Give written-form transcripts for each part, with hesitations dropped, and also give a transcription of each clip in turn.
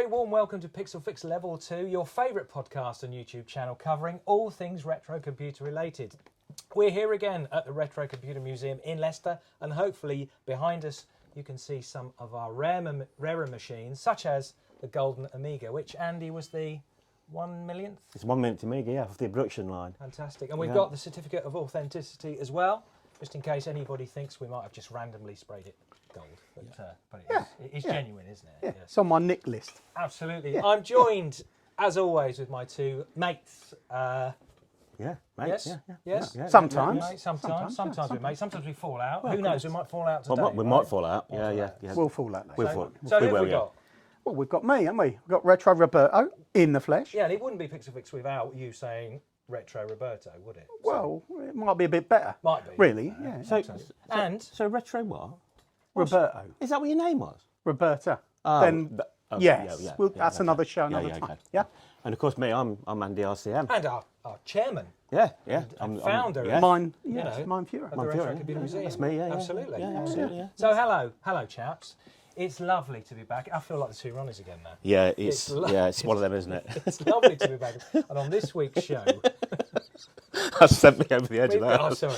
very warm welcome to Pixel Fix Level 2, your favourite podcast and YouTube channel covering all things retro computer related. We're here again at the Retro Computer Museum in Leicester, and hopefully behind us you can see some of our rarer machines, such as the Golden Amiga, which, Andy, was the 1 millionth? It's 1 minute Amiga, yeah, off the production line. Fantastic. And we've got the certificate of authenticity as well, just in case anybody thinks we might have just randomly sprayed it gold. But it is genuine, isn't it? Yeah. It's on my nick list. Absolutely. Yeah. I'm joined, as always, with my two mates. Yeah, mate. Yes. Yes. Yeah. Sometimes. Sometimes we mate. Sometimes we fall out. Who knows? We might fall out today. Well, we might fall out. Yeah. We'll fall out later. So who have we got? Well, we've got me, haven't we? We've got Retro Roberto in the flesh. Yeah, and it wouldn't be Pixel Fix without you saying Retro Roberto, would it? Well, it might be a bit better. Might be. Really, yeah. So Retro what? Roberto. Is that what your name was? Roberta. Yes. That's another show, another time. Okay. Yeah. And of course, me, I'm Andy RCM. And our chairman. Yeah. I'm founder. Yeah. Mine Fuhrer. Of the Retro Computer Museum. That's me, yeah. Absolutely. Yeah. So hello, chaps. It's lovely to be back. I feel like the two runners again now. Yeah, it's one of them, isn't it? It's lovely to be back. And on this week's show, that sent me over the edge of that. Oh, sorry.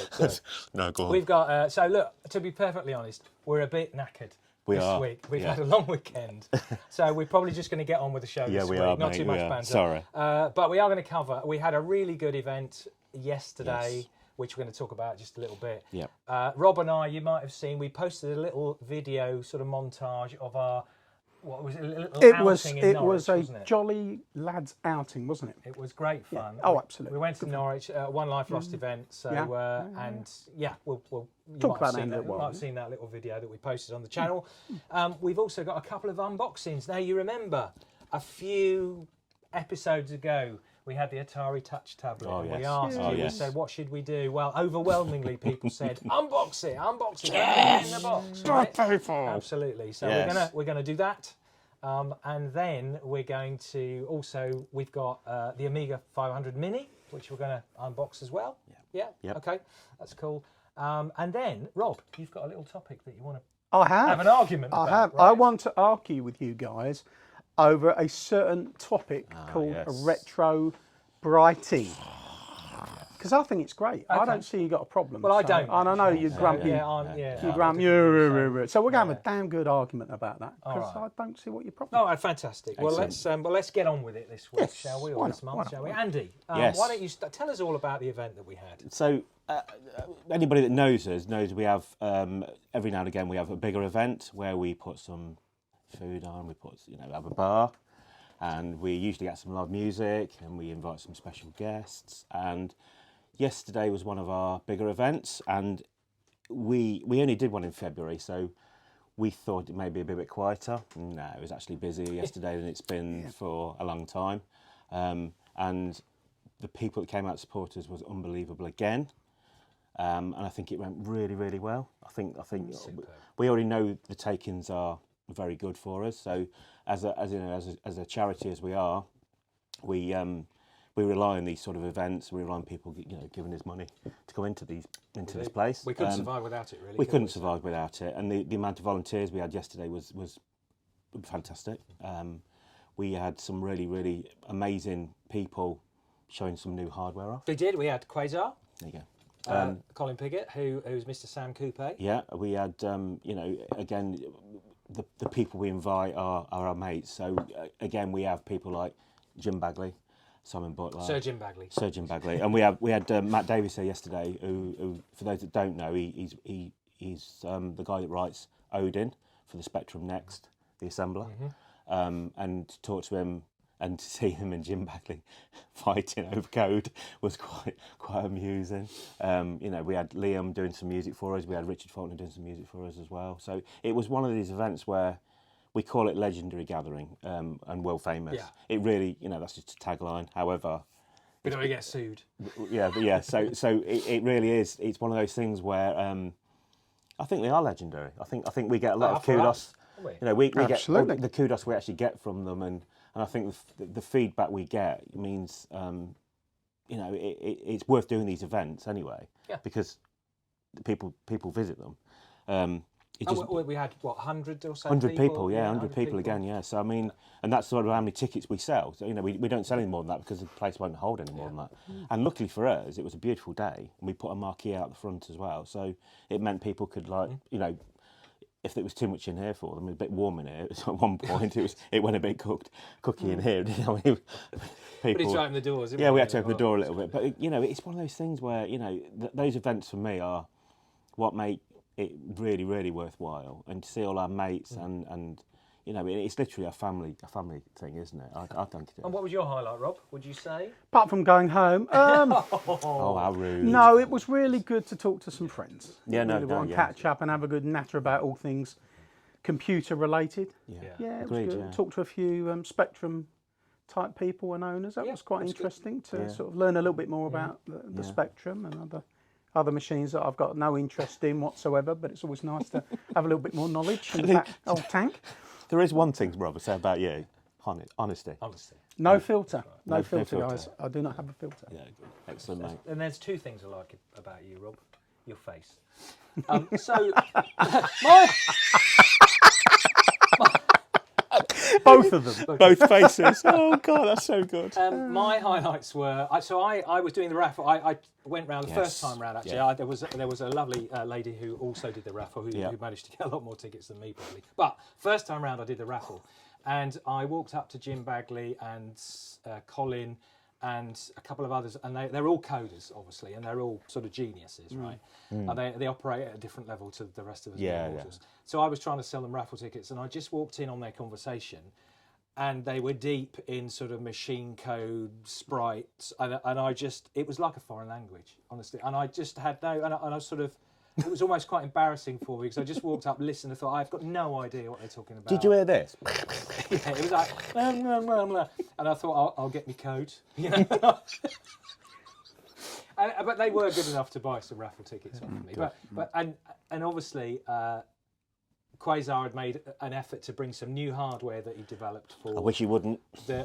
No, go on. We've got. So look, to be perfectly honest, we're a bit knackered. This week. We've had a long weekend, so we're probably just going to get on with the show this week. Not too much banter. Sorry. But we are going to cover. We had a really good event yesterday, which we're going to talk about just a little bit. Yep. Rob and I, you might have seen, we posted a little video sort of montage of our. What was it? A little outing in Norwich, wasn't it? Jolly lads outing, wasn't it? It was great fun. Oh, absolutely. We went to Norwich, One Life Lost event. So we'll talk about that. You might have seen that little video that we posted on the channel. We've also got a couple of unboxings. Now, you remember a few episodes ago we had the Atari Touch Tablet. Oh, yes. We asked you, we said, what should we do? Well, overwhelmingly people said, unbox it, Yes! in the box. Right? Absolutely. So we're gonna do that. And then we're going to also, we've got the Amiga 500 Mini, which we're going to unbox as well. Yeah. Okay, that's cool. And then, Rob, you've got a little topic that you want to have an argument about. I have. Right? I want to argue with you guys over a certain topic called RetroBrighting. Because I think it's great. Okay. I don't see you got a problem. Well, I don't. And I know you're grumpy. You're grumpy. So we're going to have a damn good argument about that. Because I don't see what your problem is. Oh, fantastic. Excellent. Well, let's get on with it this week, shall we? Or this month, shall we? Andy, why don't you tell us all about the event that we had? So, anybody that knows us knows we have, every now and again, we have a bigger event where we put some food on, we have a bar, and we usually get some live music, and we invite some special guests. And yesterday was one of our bigger events, and we only did one in February, so we thought it may be a bit quieter. No, it was actually busier yesterday than it's been for a long time. And the people that came out to support us was unbelievable again. And I think it went really, really well. I think we already know the takings are very good for us. So as a charity as we are, we rely on these sort of events. We rely on people, giving us money to go into this place. We couldn't survive without it, really. We couldn't survive without it, and the amount of volunteers we had yesterday was fantastic. We had some really, really amazing people showing some new hardware off. We did. We had Quazar. There you go. Colin Piggott, who's Mr. Sam Coupe. Yeah, we had, again, the people we invite are our mates. So again, we have people like Jim Bagley, Simon Butler, Sir Jim Bagley, and we had Matt Davis here yesterday. Who, for those that don't know, he's the guy that writes Odin for the Spectrum Next, the assembler, and to talk to him and to see him and Jim Bagley fighting over code was quite amusing. We had Liam doing some music for us. We had Richard Faulkner doing some music for us as well. So it was one of these events where we call it legendary gathering and world famous. Yeah. It really, that's just a tagline. However, we don't want to get sued. Yeah. So it really is. It's one of those things where I think they are legendary. I think we get a lot of kudos. We get the kudos we actually get from them, and I think the feedback we get means it's worth doing these events anyway. Yeah. Because people visit them. We had, what, 100 or so 100 people, yeah, 100 people again, yeah. So, I mean, and that's sort of how many tickets we sell. So, you know, we don't sell any more than that because the place won't hold any more than that. And luckily for us, it was a beautiful day, and we put a marquee out the front as well. So it meant people could, like, you know, if there was too much in here for them, it was a bit warm in here. So at one point, it went a bit cookie in here. You know, people, but it's open the doors. Yeah, we had to open the door a little bit. But, you know, it's one of those things where, you know, those events for me are what make it really, really worthwhile, and to see all our mates and you know, it's literally a family thing, isn't it? I think it is. And what was your highlight, Rob? Would you say? Apart from going home, oh, how rude! No, it was really good to talk to some friends. Yeah, catch up and have a good natter about all things computer related. Yeah, it was good. Yeah. Talk to a few Spectrum type people and owners. That was quite interesting to sort of learn a little bit more about the Spectrum and other machines that I've got no interest in whatsoever, but it's always nice to have a little bit more knowledge in that old tank. There is one thing, Rob, I say about you: honesty. No filter, no filter, guys. I do not have a filter. Yeah, good. Excellent, mate. And there's two things I like about you, Rob: your face. So, Both of them. Both faces. Oh God, that's so good. My highlights were I was doing the raffle. I went round the first time round. Actually, there was a lovely lady who also did the raffle who managed to get a lot more tickets than me probably. But first time round, I did the raffle, and I walked up to Jim Bagley and Colin and a couple of others, and they're all coders, obviously, and they're all sort of geniuses, right? And they operate at a different level to the rest of us mortals. So I was trying to sell them raffle tickets, and I just walked in on their conversation, and they were deep in sort of machine code, sprites, and it was like a foreign language, honestly. And I just had and I sort of, it was almost quite embarrassing for me because I just walked up, listened, and thought, I've got no idea what they're talking about. Did you hear this? Yeah, it was like, blah, blah, blah, blah. And I thought, I'll get me code, you know. But they were good enough to buy some raffle tickets off me. But obviously, Quazar had made an effort to bring some new hardware that he developed for. I wish he wouldn't.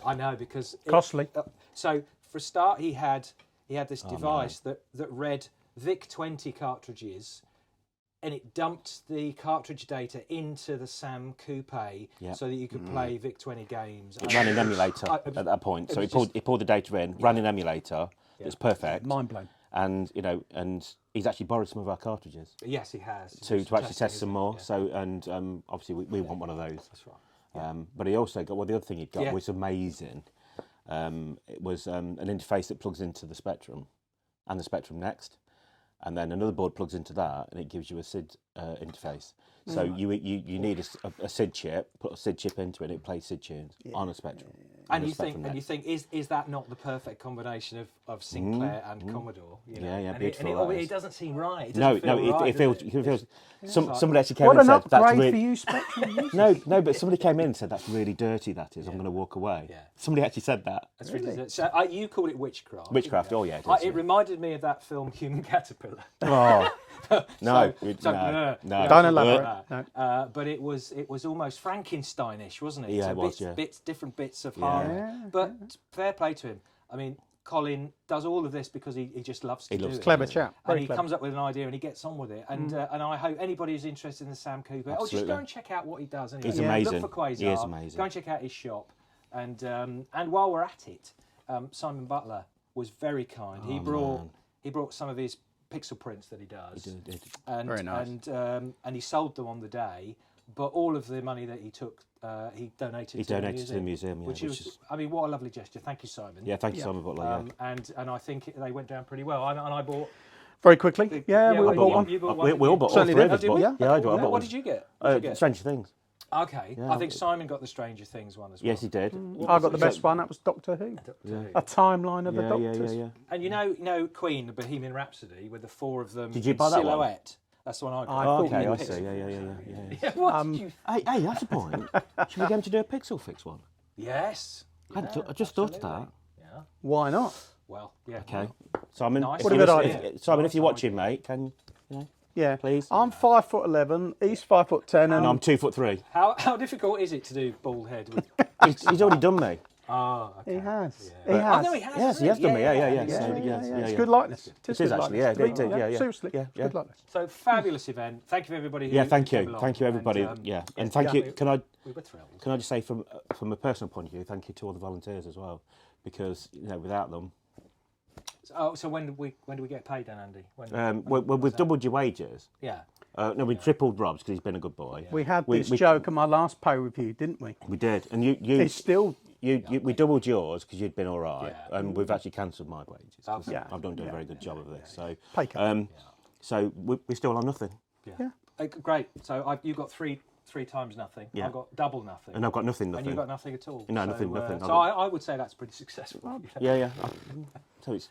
I know, because costly. So for a start, he had this device that read VIC-20 cartridges, and it dumped the cartridge data into the SAM Coupe so that you could play VIC-20 games. It ran an emulator at that point, so he pulled the data in, ran an emulator. It was perfect. Mind blown. And you know, and he's actually borrowed some of our cartridges. Yes, he has. To actually test some more. Yeah. So obviously we want one of those. That's right. But he also got the other thing he got was amazing. It was an interface that plugs into the Spectrum and the Spectrum Next. And then another board plugs into that, and it gives you a SID interface. So you need a SID chip, put a SID chip into it, and it plays SID tunes on a Spectrum. And you think is that not the perfect combination of Sinclair and Commodore? You know? Yeah, beautiful. And it doesn't seem right. It feels. Somebody actually came in and said that's really. For you, Spectrum. No, but somebody came in and said that's really dirty. That is. I'm going to walk away. Yeah. Somebody actually said that. That's really. So you called it witchcraft. Witchcraft. Oh yeah. It is, it reminded me of that film Human Caterpillar. Oh. No, don't elaborate. No. But it was almost Frankensteinish, wasn't it? Yeah, so it was. Different bits of hardware. But fair play to him. I mean, Colin does all of this because he just loves to do it. Clever chap. And he comes up with an idea and he gets on with it. And I hope anybody who's interested in the Sam Coupe, just go and check out what he does. Anyway. He's amazing. Look for Quazar. He is amazing. Go and check out his shop. And while we're at it, Simon Butler was very kind. He brought some of his pixel prints that he does. He did. And, very nice. And he sold them on the day, but all of the money that he took, he donated to the museum. Which is, I mean, what a lovely gesture. Thank you, Simon. Yeah, thank you, Simon Butler. And I think they went down pretty well. And I bought... Very quickly. We all bought one. You bought one. We all bought Certainly all three did. of us. Yeah, I bought one. What did you get? Stranger Things. Okay, I think Simon got the Stranger Things one as well. Yes, he did. I got the best one. That was Doctor Who. A timeline of the Doctors. Yeah. And you know Queen, the Bohemian Rhapsody, with the four of them. Did you buy that silhouette? One? That's the one I got. Okay, I see. Yeah. What did you... Hey, that's a point. Should we get him to do a Pixel Fix one? Yes. I just thought of that. Yeah. Why not? Well, yeah. Okay. Simon, Nice. What a good idea. Simon, if you're watching, mate, can you? Yeah, please. I'm 5'11", he's 5'10", and I'm 2'3". How difficult is it to do bald head? He's already done me. Oh, okay. He has. Yeah. He has. Oh, no, he has. Yes, he has done me. Yeah. It's good likeness. It is actually. Yeah, Seriously. Yeah. Good likeness. So fabulous event. Thank you for everybody. Who Thank came you. along. Thank you, everybody. And thank you. We were thrilled. Can I just say from a personal point of view, thank you to all the volunteers as well, because without them. So when do we get paid then, Andy? Well, we've doubled your wages. Yeah. No, we tripled Rob's because he's been a good boy. We had this joke at my last pay review, didn't we? We did, and you It's still. we doubled yours because you'd been all right, and we've actually cancelled my wages. 'Cause I've done a very good job of this. So, Pay cut. so we're still on nothing. Yeah. Great. So you got three times nothing. Yeah. I got double nothing. And I've got nothing. And you got nothing at all. No, so, nothing. So I would say that's pretty successful. Yeah.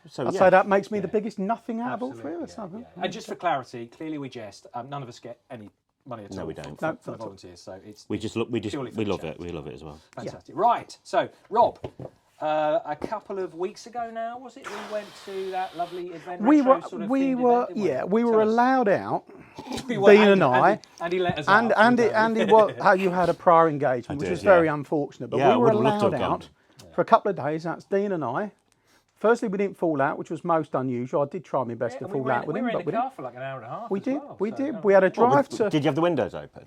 So I'd say that makes me the biggest nothing out of all three of us. And just for clarity, clearly we jest. None of us get any money at all. No, we don't. For the volunteers. So it's we love it. We love it as well. Fantastic. Right. So Rob, a couple of weeks ago now, was it? We went to that lovely event. We were Tell us. allowed out. Dean Dean and I. Andy let us And out. Andy, how you had a prior engagement, which was very unfortunate. But we were allowed out for a couple of days. That's Dean and I. Firstly, we didn't fall out, which was most unusual. I did try my best to fall out with him, but we but were in the car for like an hour and a half. We as did. well, We so, did. We had a drive to. Did you have the windows open?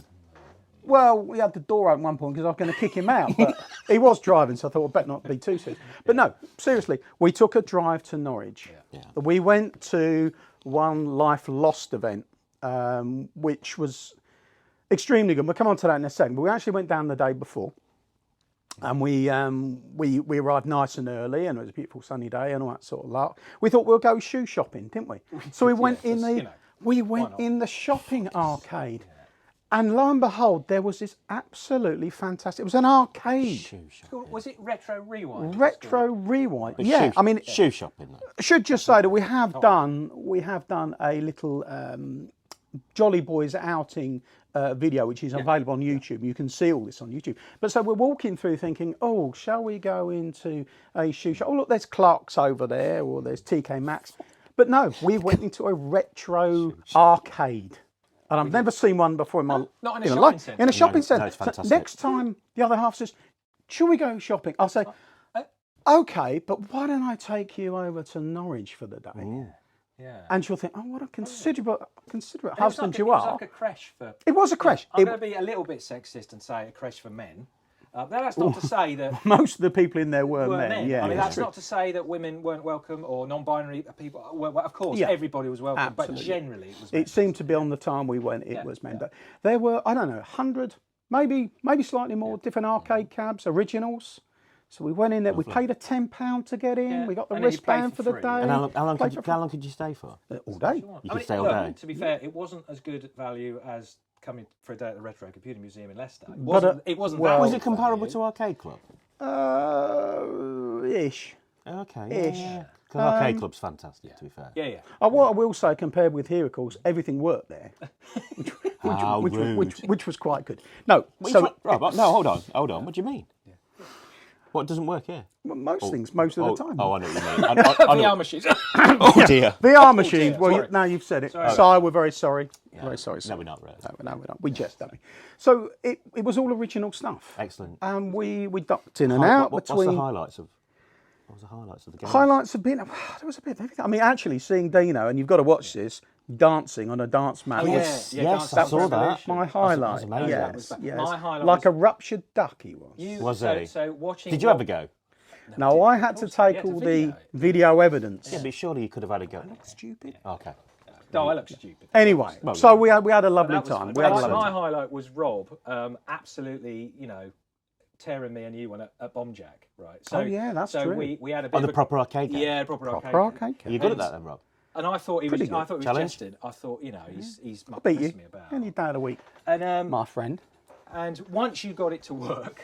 Well, we had the door open at one point because I was going to kick him out, but he was driving, so I thought I'd better not be too serious. But no, seriously, we took a drive to Norwich. Yeah. We went to one Life Lost event, which was extremely good. We'll come on to that in a second. But we actually went down the day before, and we arrived nice and early, and it was a beautiful sunny day and all that sort of lark. We thought we'll go shoe shopping, didn't we? So we went in the shopping arcade. And lo and behold, there was this absolutely fantastic. It was an arcade. Was it Retro Rewind? Retro Rewind. But Yeah, shoe shopping. Though. I should just say that we have done a little Jolly Boys outing video, which is available on YouTube. You can see all this on YouTube. But so we're walking through thinking, oh, shall we go into a shoe shop? Oh, look, there's Clark's over there, or there's TK Maxx. But no, we went into a retro arcade. And I've never seen one before in my not in a shopping centre. In a shopping centre. it's fantastic. Next time, the other half says, "Shall we go shopping?" I'll say, "Okay, but why don't I take you over to Norwich for the day?" Yeah. And she'll think, "Oh, what a considerate husband you are." It was like a creche for. It was a creche. I'm going to be a little bit sexist and say a creche for men. That's not to say that most of the people in there were men. Yeah, I mean, that's not to say that women weren't welcome or non-binary people. Well, of course, everybody was welcome, absolutely. but generally it was men. It seemed to be on the time we went, it was men. But there were, I don't know, 100, maybe slightly more different arcade cabs, originals. So we went in there. We paid £10 to get in. Yeah. We got the And then you paid wristband for for the free. day. And how long could you stay for? All day. You could stay all day. To be fair, it wasn't as good value as coming for a day at the Retro Computer Museum in Leicester. It wasn't well, that Was good it comparable value. to Arcade Club? Ish. Okay. Ish. Yeah. Arcade Club's fantastic, to be fair. Yeah. What I will say, compared with here, of course, everything worked there, which was quite good. No, No, hold on. What do you mean? What doesn't work here? most things, most of the time. Oh, I know what you mean. VR machines. Oh dear. VR machines. dear. Well, Sorry. now you've said it. Sorry. Si, we're very sorry. Very sorry. No, we're not really. No, we're not. We jest, don't we? So it was all original stuff. Excellent. And we ducked in and out What's between. the highlights of? What was the highlights of the game? Highlights have been. There was a bit of everything. I mean, actually, seeing Dino, and you've got to watch this, dancing on a dance mat. Yes, I saw that. My highlight. That was amazing. Yes, yes. My highlight like was- a ruptured duck, he was. Was he? So watching. Did you ever go? No, I had to take all the video evidence. Yeah, but surely you could have had a go. Stupid. Okay. No, I look stupid. Anyway, so we had a lovely time. We had a lovely My time. highlight was Rob, absolutely, tearing me a new one at Bomb Jack, right? So, Oh, yeah, that's so true. we had a bit Oh, the of a, proper arcade game? Yeah, proper arcade. You're good at that then, Rob? And I thought he was. Pretty good. I thought he was Challenge? jesting. I thought, he's Beat you messing me about. any day of the week, And my friend. and once you got it to work,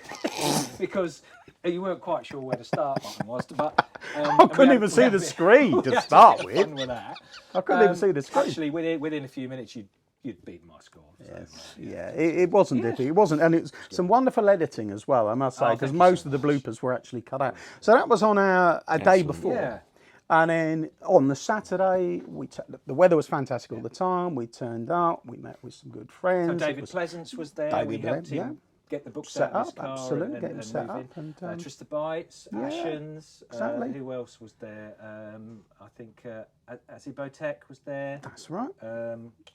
because you weren't quite sure where the start button was, but I couldn't even see the screen to start with. Fun with that. I couldn't even see the screen. Actually, within a few minutes, you'd beaten my score. So, Yes, yeah, it wasn't difficult. It wasn't, and it's some wonderful editing as well, I must say, because thank you most so of the bloopers were actually cut out. So that was on a day before. Yeah. And then on the Saturday, the weather was fantastic all the time. We turned up, we met with some good friends. So David Pleasance was there. David We helped there, him get the books set out of his up, car absolutely, and get them set move up. in. And, Trista Bites, yeah, Ashens, exactly. who else was there? I think Azibotek was there. that's right.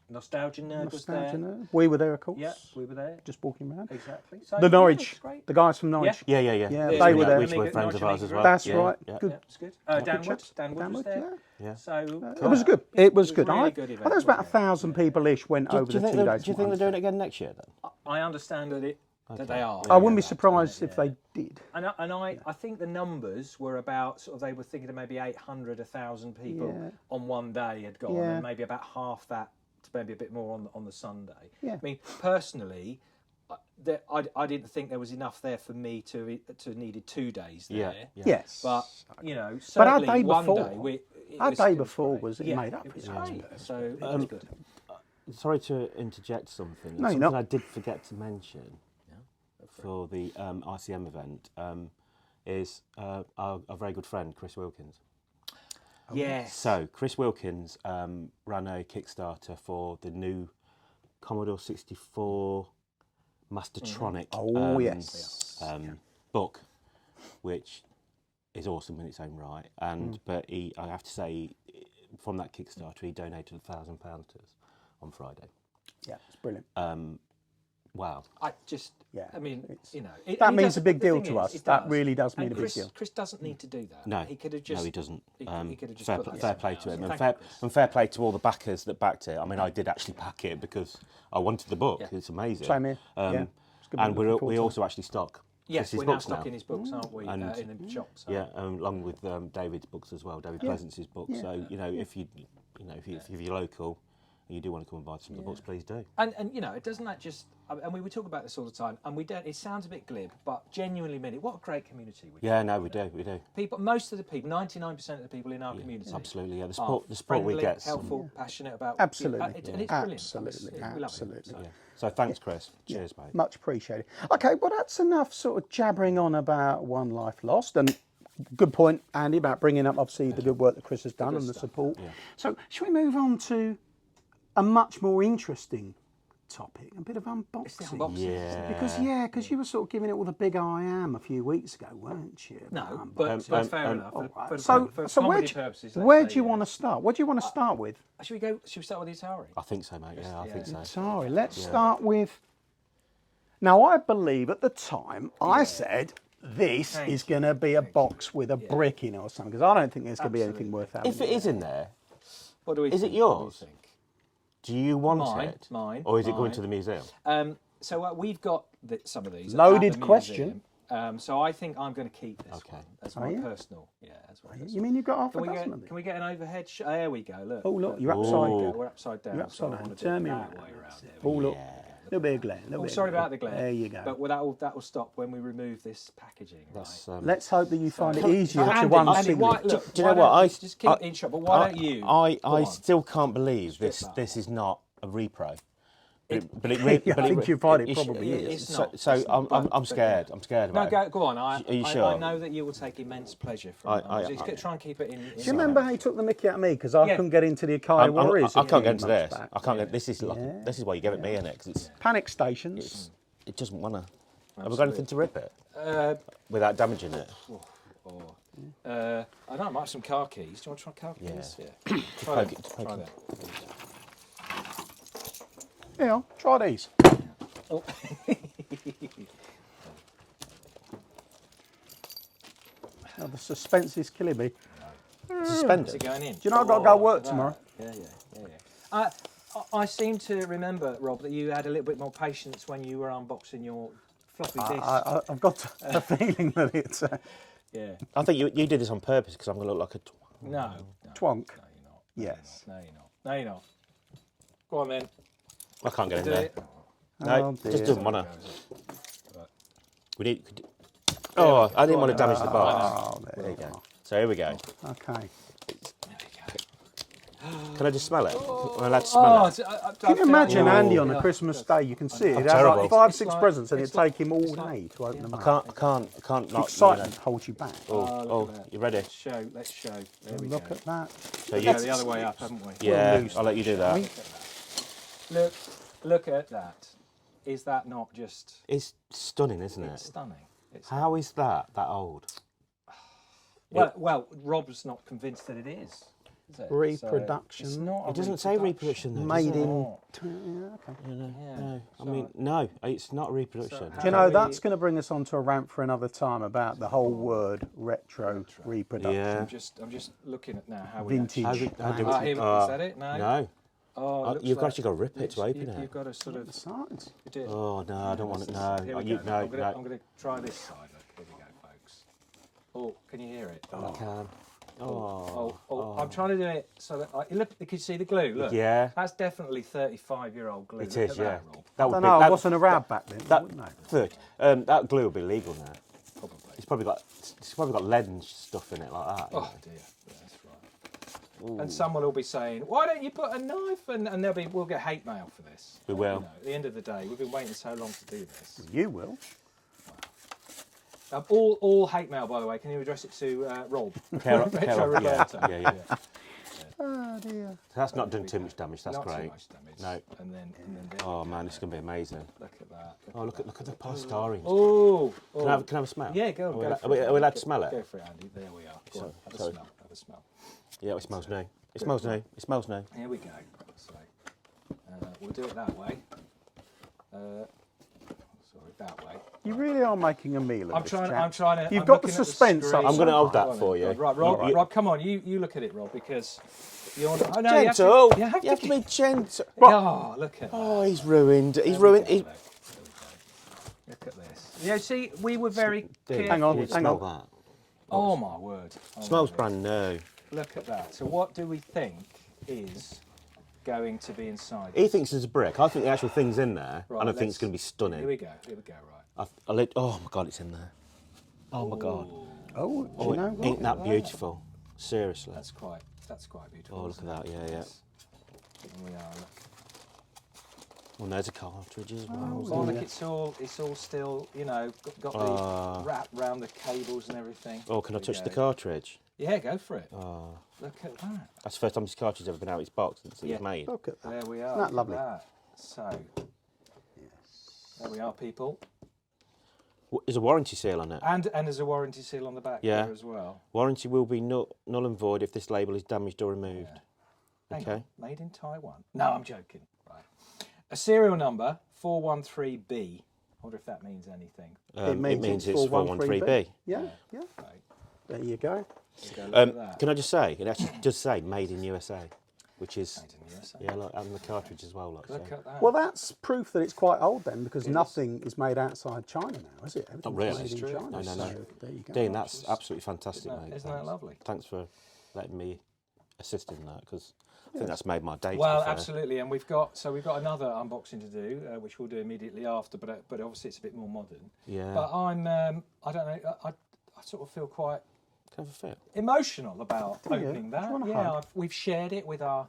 Nostalgia Nerd was Nostalgia there. Nerd. We were there, of course. Yeah, we were there. Just walking around. Exactly. So, The yeah, Norwich, it's great. the guys from Norwich. Yeah, they were there. Which were friends of ours as well. That's yeah, right. Yeah. Good. Yeah, it's good. Good Dan chaps. Wood was there. Yeah. So It was good. It was good. Really I good think event, there's about wasn't it? 1,000 people-ish went over the 2 days. Do you think they're doing it again next year then? I understand that they are. I wouldn't be surprised if they did. And I think the numbers were about sort of they were thinking of maybe 800, 1,000 people on one day had gone, and maybe about half that, to maybe a bit more on the Sunday. Yeah. I mean, personally, I didn't think there was enough there for me to needed 2 days there. Yeah. Yes. But certainly our day one before, day our day it before great. was made up. It was great. So it was good. Sorry to interject something. No, you're something not. I did forget to mention for the ICM event is our very good friend Chris Wilkins. Yes. So Chris Wilkins ran a Kickstarter for the new Commodore 64 Mastertronic book, which is awesome in its own right. And but I have to say, from that Kickstarter, he donated £1,000 to us on Friday. Yeah, it's brilliant. Wow. I mean, that means a big deal to us. That really does mean a big deal. Chris doesn't need to do that. No, he could have just. No, he doesn't. He could have just fair play to him, So and fair play to all the backers that backed it. I mean, I did actually back it because I wanted the book. It's amazing. Same here. And we also actually stock. Yes, his we're now books stocking his books, aren't we? And in the shop. So. Yeah, along with David's books as well. David Pleasance's books. Yeah. So if you're local and you do want to come and buy some of the books, please do. And it doesn't that just. And we talk about this all the time, and we don't. It sounds a bit glib, but genuinely mean it. What a great community we. Yeah, no, we do. People, most of the people, 99% of the people in our community, absolutely. Yeah, the support friendly, we get, helpful, passionate about. Absolutely, and it's brilliant. absolutely, We love absolutely. it, So thanks, Chris. Cheers, mate. Much appreciated. Okay, well that's enough sort of jabbering on about One Life Lost, and good point, Andy, about bringing up obviously the good work that Chris has done and the support. Yeah. So should we move on to a much more interesting topic, a bit of unboxing? It's the unboxing. Yeah. Because you were sort of giving it all the big I am a few weeks ago, weren't you? No, but fair enough. Right. For where do you want to start? What do you want to start with? Should we start with the Atari? I think so, mate. Yeah, I think so. Atari. Let's start with. Now, I believe at the time I said this is going to be a box with a brick in or something, because I don't think there's going to be anything worth having. If it is in there, what do we? Is it yours? Do you want it? Mine. Or is it going to the museum? So we've got some of these. Loaded question. So I think I'm going to keep this one as my you? personal. Yeah, as my personal. You mean you've got half a dozen of these? Can we get an overhead shot? There we go. Look. Oh look, you're upside down. We're upside down. You're upside so down. Turn me around. Oh look. A little bit of glare. Sorry about the glare. There you go. But that will stop when we remove this packaging. Right? Let's hope that you find it easier to unseal. Do you know what? Just keep it in shot. But why don't you? I still can't believe this is not a repro. But it really, I think you find it probably is. I'm scared. I'm scared about it. No, go on. Are you sure? I know that you will take immense pleasure from it. Try and keep it in. Do you remember how he took the mickey out of me because I couldn't get into the Atari Warriors? I can't get into this. I can't get. This is why you give it me, innit? Because it's panic stations. It doesn't want to. Have we got anything to rip it without damaging it? I don't know. I might have some car keys. Do you want to try car keys? Yeah. Try that. Yeah, try these. Oh. Oh, the suspense is killing me. Suspended. Is it going in? Do you know I've got to go work tomorrow? Yeah. I seem to remember, Rob, that you had a little bit more patience when you were unboxing your floppy disk. I've got a feeling that it's... yeah. I think you did this on purpose because I'm going to look like a No. Twonk. No, you're not. Yes. No, you're not. No, you're not. Go on, then. I can't get in there. Oh, No, just doesn't want to. We need. Oh, I didn't want to damage the box. Oh, There you go. So here we go. Okay. Can I just smell it? Am I allowed to smell it? Can you imagine Andy on a Christmas day? You can see it. He'd have like terrible. 5-6 presents and it'd take him all day to open them up. I can't not. Excitement holds you back. Oh, you ready? Let's show. There we Look go. at that. So Yeah, the other way up, haven't we? Yeah, I'll let you do that. Look at that. is that not just... It's stunning, isn't it? It's stunning. It's How is that old? Well, Rob's not convinced that it is it? Reproduction. So it's not. It doesn't say reproduction, though, Made does it? in. No. I mean, no, it's not reproduction. Do you know, that's going to bring us on to a rant for another time about the whole word retro reproduction. Yeah. I'm just looking at now how we Vintage. actually... How do Ah, here, is that it? No. No. Oh, it looks You've like actually got to rip it to open it. You've got to sort of... Sides. You do it. Oh, no, I don't want it. Here No. we You, go. no, I'm no. going to try this side. Look, here we go, folks. Oh, can you hear it? I can. I'm trying to do it so that look. You can see the glue. Look, Yeah. that's definitely 35-year-old glue. It Look is, at yeah. that, Rob. That I would don't be, know, I that, wasn't around back then. that, wouldn't I? third, that glue will be legal now. Probably. It's probably got lead and stuff in it like that. Oh dear, that's right. Ooh. And someone will be saying, "Why don't you put a knife?" And we'll get hate mail for this. We will. You know, at the end of the day, we've been waiting so long to do this. You will. All hate mail, by the way. Can you address it to Rob? Yeah. Oh dear. So that's not done too much damage. That's not great. Too much damage. No. And then Oh man, it's going to be amazing. look at that. Look at the past orange. Oh. Can I have a smell? Yeah, go. Are we allowed to smell it? Go for it, Andy. There we are. Go on, have a sorry. smell. Have a smell. Yeah, it smells new. It smells new. It smells new. Here we go. So we'll do it that way. Sorry, that way. You really are making a meal of this, I'm chap. trying to. You've I'm got the looking at suspense screen. up. I'm going to hold Go on that for then. you. Right, Rob, come on. You look at it, Rob, because you're. Oh, no, Gentle. You have to be gentle. Oh, look at that. Oh, he's ruined. He's ruined. Look at this. Yeah, see, we were very careful. Hang on, Can you hang smell on. that? Oh my word. Smells brand new. Look at that. So what do we think is going to be inside? He thinks there's a brick. I think the actual thing's in there, Right, and I think it's let's- going to be stunning. Here we go. Right. Oh my god, it's in there. Oh my god. Oh, do you know what? Ain't that beautiful? Seriously. That's quite beautiful. Oh, look at that. Yeah. Here we are. Look. Well, there's a cartridge as well. Oh, look, it's all still, got the wrap round the cables and everything. Oh, can I There we touch the go. cartridge? Yeah, go for it. Oh, Look at that. that's the first time this cartridge has ever been out of its box since it Yeah. was made. Look at that. There we are. Isn't that look at lovely? that. So, there we are, people. There's a warranty seal on it. And there's a warranty seal on the back Yeah. there as well. Warranty will be null and void if this label is damaged or removed. Hang Okay. on, made in Taiwan. No, I'm joking. Right. A serial number 413B. I wonder if that means anything. It means it's 413B. Yeah. Right. There you go. So go look at that. Can I just say, it actually does say made in USA, which is, Made in the USA. yeah, look, and the cartridge as well. Look, Look so. at that. Well, that's proof that it's quite old then, because nothing is made outside China now, is it? Everything's really. made in True. China. No. So there you go. Dean, that's absolutely fantastic, mate. Isn't that Thanks. lovely? Thanks for letting me assist in that, because I think that's made my day. to Well, be fair. absolutely, and we've got another unboxing to do, which we'll do immediately after. But obviously it's a bit more modern. Yeah. But I'm I don't know. I sort of feel quite Can I have a fit? emotional about you? opening Do you that. want a Yeah, hug? we've shared it with our.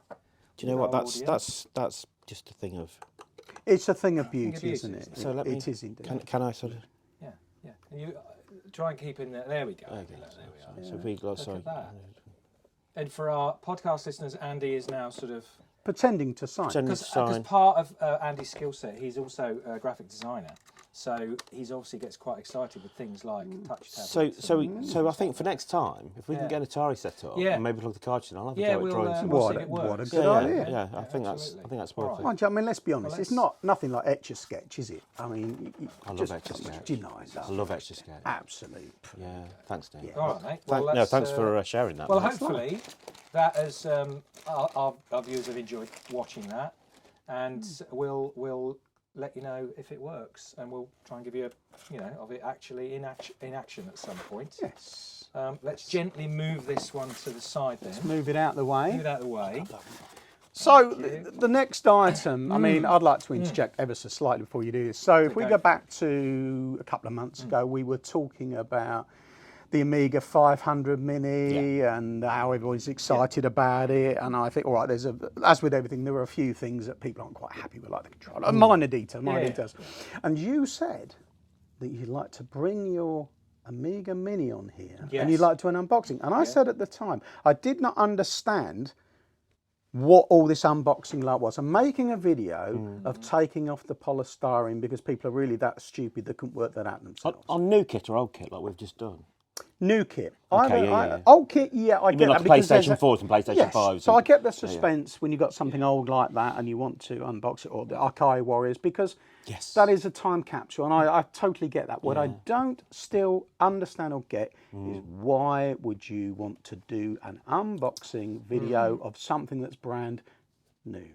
Do you know what? Our That's audience. that's just a thing of. It's a thing of Thing of beauty, beauty, isn't it? isn't So let me. It is indeed. Can I sort of? Yeah. And you try and keep in there. There we go. Okay. There we are. So if we like, sorry. at that. And for our podcast listeners, Andy is now sort of Pretending to sign. Pretending to because sign. part of Andy's skill set, he's also a graphic designer. So he's obviously gets quite excited with things like touch tablets. So I think for next time, if we can Yeah. get an Atari set up Yeah. and maybe plug the cartridge in, I'll have a Yeah, go at we'll, drawing some. we'll see What if a- it what a works. good yeah, idea. yeah, I think absolutely. that's All worth right. it. Mind you, I mean, let's be honest. Well, it's let's- not nothing like Etch a Sketch, is it? I mean, I love just Etch a Sketch. deny I that. love Etch a Sketch. Absolute. Yeah, thanks, Dave. All right, mate. Well, Thanks for sharing that. Well, mate. hopefully that has our viewers have enjoyed watching that, and we'll let you know if it works, and we'll try and give you of it actually in action at some point. Yes. Let's gently move this one to the side then. Move it out the way. Move it out of the way. So the next item, I mean, I'd like to interject ever so slightly before you do this. So if we Okay. go back to a couple of months ago, we were talking about the Amiga 500 Mini and how everyone's excited about it. And I think, all right, as with everything, there were a few things that people aren't quite happy with, like the controller, minor details. And you said that you'd like to bring your Amiga Mini on here and you'd like to do an unboxing. And I said at the time, I did not understand what all this unboxing like was. I'm making a video of taking off the polystyrene because people are really that stupid they couldn't work that out themselves. On new kit or old kit, like we've just done? New kit. Okay, yeah. Old kit, yeah, I You get mean like that. because there's PlayStation 4s and PlayStation 5s? So I get the suspense when you've got something old like that and you want to unbox it, or the Archive Warriors, because that is a time capsule, and I totally get that. What I don't still understand or get is why would you want to do an unboxing video of something that's brand new?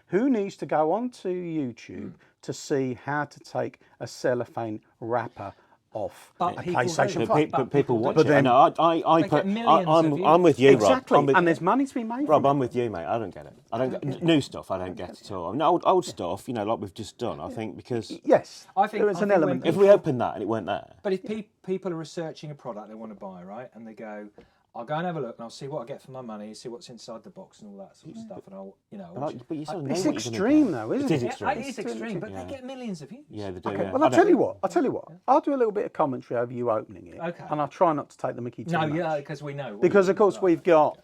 Who needs to go onto YouTube to see how to take a cellophane wrapper off a PlayStation 5? But people watch But it. then- I'm with you, Exactly, Rob. and there's money to be made. Rob, I'm with you, mate. I don't get it. I don't get new stuff. I don't get at all. I mean, old stuff, you know, like we've just done. I think because Yes, I think there is an element. if we opened that and it weren't there, But if people are researching a product they want to buy, right, and they go, I'll go and have a look and I'll see what I get for my money, see what's inside the box and all that sort of stuff, and I'll, you know. but you sort of know It's what you're extreme, gonna though, isn't get. It is it? extreme. It is extreme, but they get millions of views. Yeah, they do. Okay, yeah. well, I'll tell you what. I'll do a little bit of commentary over you opening it, Okay. and I'll try not to take the mickey too No, much. yeah, because we know. Because of course we've got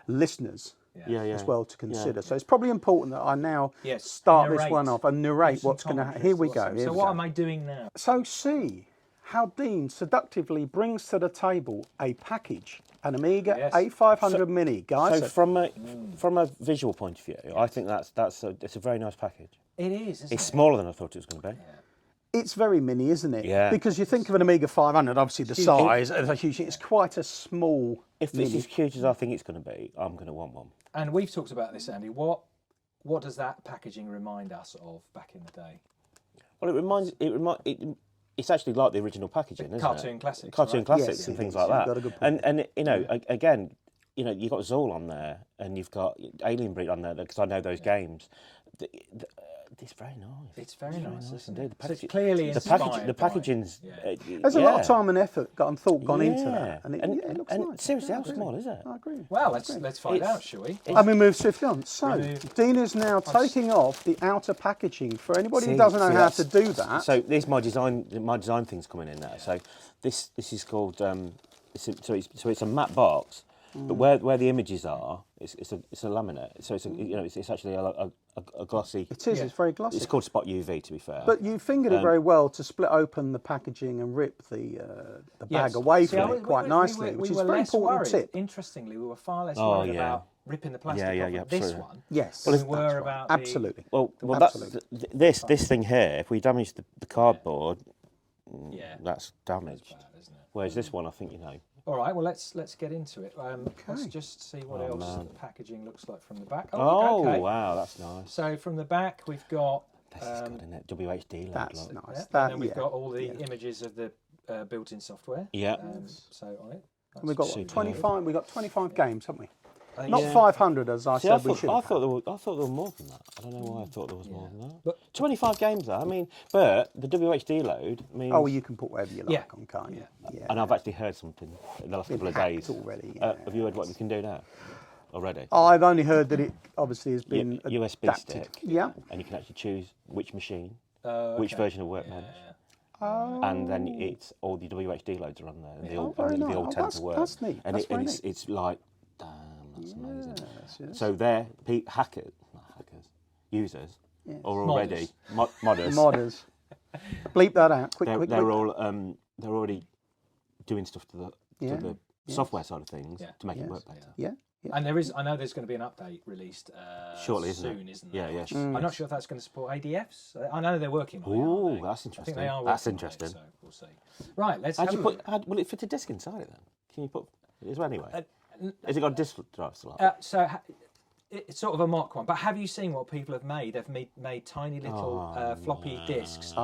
listeners Yeah, yeah. as well to consider. So it's probably important that I now Yes, start this narrate. one off and narrate Some what's going to happen. commentary. Here we go. So what am I doing now? So see how Dean seductively brings to the table a package, an Amiga A500 Mini, guys. So from a visual point of view, I think it's a very nice package. It is. Isn't It's it? smaller than I thought it was going to be. It's very mini, isn't it? Yeah. Because you think of an Amiga 500, obviously the size is a huge. It's quite a small. If it's as cute as I think it's going to be, I'm going to want one. And we've talked about this, Andy. What does that packaging remind us of back in the day? Well, it's actually like the original packaging, isn't Cartoon it? classics, Cartoon right? classics Yes, and it things is. like You've that. got a good point. And you know, again, you know, you've got Zool on there, and you've got Alien Breed on there because I know those games. It's very nice. It's very nice, isn't it? The So it's clearly the inspired packaging's. by- There's a lot of time and effort and thought gone into that, and it looks and nice. seriously, Yeah, how I agree. small is it? I agree. Well, let's find out, shall we? I mean, move swiftly on. So, Remove- Dean is now taking off the outer packaging. For anybody who See- doesn't know see, how that's- to do that, So this my design thing's coming in there. So this is called it's a matte box, but where the images are, it's a laminate. So it's actually a glossy. it is. It's very glossy. It's called Spot UV, to be fair. But you fingered it very well to split open the packaging and rip the bag Yes. away See, from it quite nicely, which is a very less important worried. tip. Interestingly, we were far less Oh, worried yeah. about ripping the plastic Yeah, off of this true. one. Yes, than we that's were right. about Absolutely. well, Absolutely. that's this thing here. If we damage the cardboard, Yeah, that's damaged. bad, isn't it? Whereas this one, I think All right, well let's get into it. Let's just see what else man. the packaging looks like from the back. Oh, okay. wow, that's nice. So from the back we've got This is good, isn't it? WHD look. That's like. nice. and then we've got all the images of the built-in software. Yeah. So on it. And we've got Superb. 25. We've got 25 games, haven't we? Uh, Not yeah. 500 as I See, said we should. I have thought there were more than that. I don't know why I thought there was more than that. But- 25 games, though. I mean, but the WHD load means. Oh, well, you can put whatever you like Yeah. on, can't you? Yeah. And I've actually heard something in the last couple of days. already. Have you heard what you can do now? Already? I've only heard that it obviously has been USB adapted. stick. Yeah. And you can actually choose which machine, Oh, which okay. version of Workbench. Oh. And then it's all the WHD loads are on there, and they all, very and they nice. all Oh, tend to work. that's neat. And, That's very it's like, damn, that's amazing. Yes. So they're users, Yes. are already modders. Modders. Bleep that out. Quick, quick, They're quick. all they're already doing stuff to the software side of things to make it work better. Yeah. And I know there's going to be an update released Shortly, isn't it? soon, isn't there? Yeah, yeah. Which I'm not sure if that's going to support ADFs. I know they're working on it. aren't Ooh, they? that's I think interesting. they are That's working on interesting. it, so we'll see. Right, let's How'd have you a put? look. Will it fit a disc inside it then? Can you put? Is there anyway? Has it got a disc drive slot? It's sort of a mock one, but have you seen what people have made? They've made tiny little floppy discs,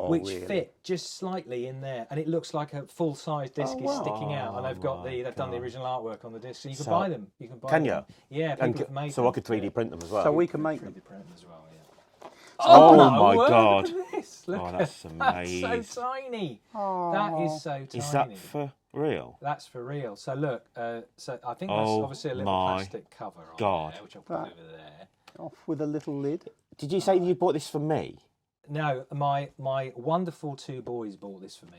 which really? fit just slightly in there, and it looks like a full-size disc is sticking out. And they've done the original artwork on the disc, so you can buy them. You can buy Can them. you? Yeah, people have made so them. I could 3D print them as well. So we can make 3D them. print them as well. Yeah. Oh no, my look God. at this. Look Oh, at that's That's amazing. so tiny. That is so tiny. Is that for real? That's for real. So look, so I think that's Oh obviously a little my plastic cover on God. there, which I'll put over there. Off with a little lid. Did you say you bought this for me? No, my wonderful two boys bought this for me.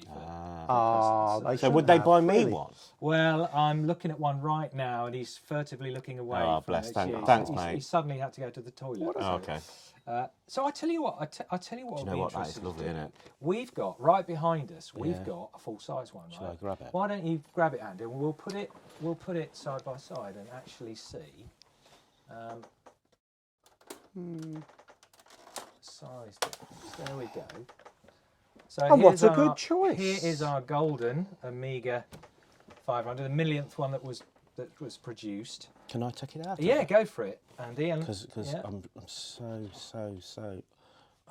So would they buy me one? Well, I'm looking at one right now, and he's furtively looking away. Oh, from bless! it. Thanks, mate. He suddenly had to go to the toilet. Oh, okay. So I tell you what. I tell you what. Do you know what? That is lovely, isn't it? We've got right behind us. We've got a full-size one. Shall I grab it? Why don't you grab it, Andy? And we'll put it side by side and actually see. Size difference. There we go. So and what a good choice. Here is our golden Amiga 500, the millionth one that was produced. Can I take it out? Yeah, go for it, Andy. Because I'm so.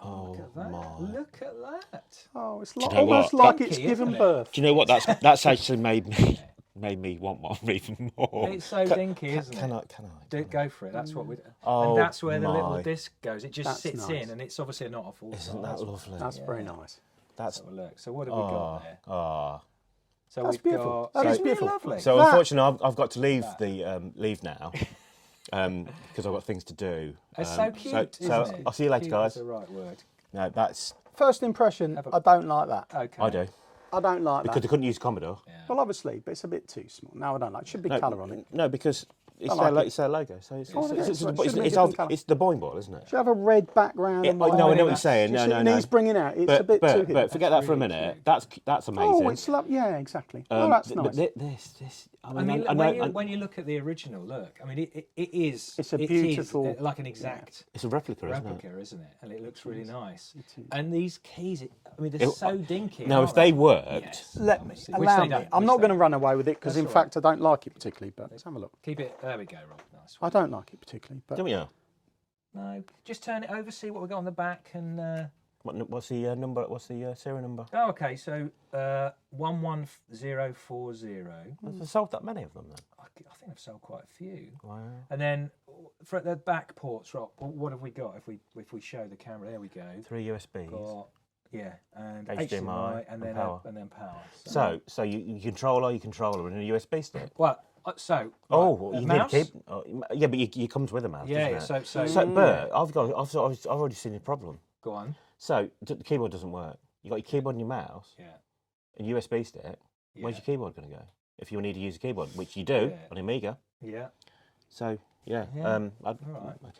Oh my! Look at that! Oh, it's you know almost what? like it's given birth. Do you know what? That's actually made me want one even more. It's so dinky, isn't it? Can I? Go for it. That's what we. Oh, and that's where the little disc goes. It just sits nice. in, and it's obviously not a full size. Isn't that lovely? That's very nice. Let's have a look. So what have we got there? So that's we've beautiful. got. That is Isn't it beautiful. lovely? So unfortunately, I've got to leave leave now because I've got things to do. It's so cute, so isn't it? I'll see you later, Cute guys. is the right word. No, that's First impression, I don't like that. Okay. I do I don't like because that. I couldn't use Commodore. Well, obviously, but it's a bit too small. No, I don't like it. Should be colour on it. No, because it's their logo. So it's the Boeing ball, isn't it? Should have a red background. I know what you're saying. No. It needs bringing out. It's a bit too. But forget that for a minute. That's amazing. Oh, it's yeah, exactly. Oh, that's nice. But this. I mean, when you look at the original, look. I mean, it is. It's a beautiful, like an exact. It's a replica, isn't it? And it looks really nice. And these keys, I mean, they're so dinky. Now, if they worked, let me allow me. I'm not going to run away with it because, in fact, I don't like it particularly. But let's have a look. Keep it. There we go, Rob. Nice. I don't like it particularly. But don't we? No, just turn it over, see what we got on the back, and. What's the number? What's the serial number? Oh, okay. So 11040. I've sold that many of them then. I think I've sold quite a few. Wow. And then for the back ports, Rob, what have we got? If we show the camera, there we go. 3 USBs. And HDMI and then power. So you control your controller and a USB stick. Well, you mouse? need yeah, but you comes with a mouse. Yeah. Doesn't it? So but I've already seen the problem. Go on. So the keyboard doesn't work. You got your keyboard and your mouse. Yeah. A USB stick. Yeah. Where's your keyboard going to go? If you need to use a keyboard, which you do on Amiga. Yeah. So yeah. All right. Okay.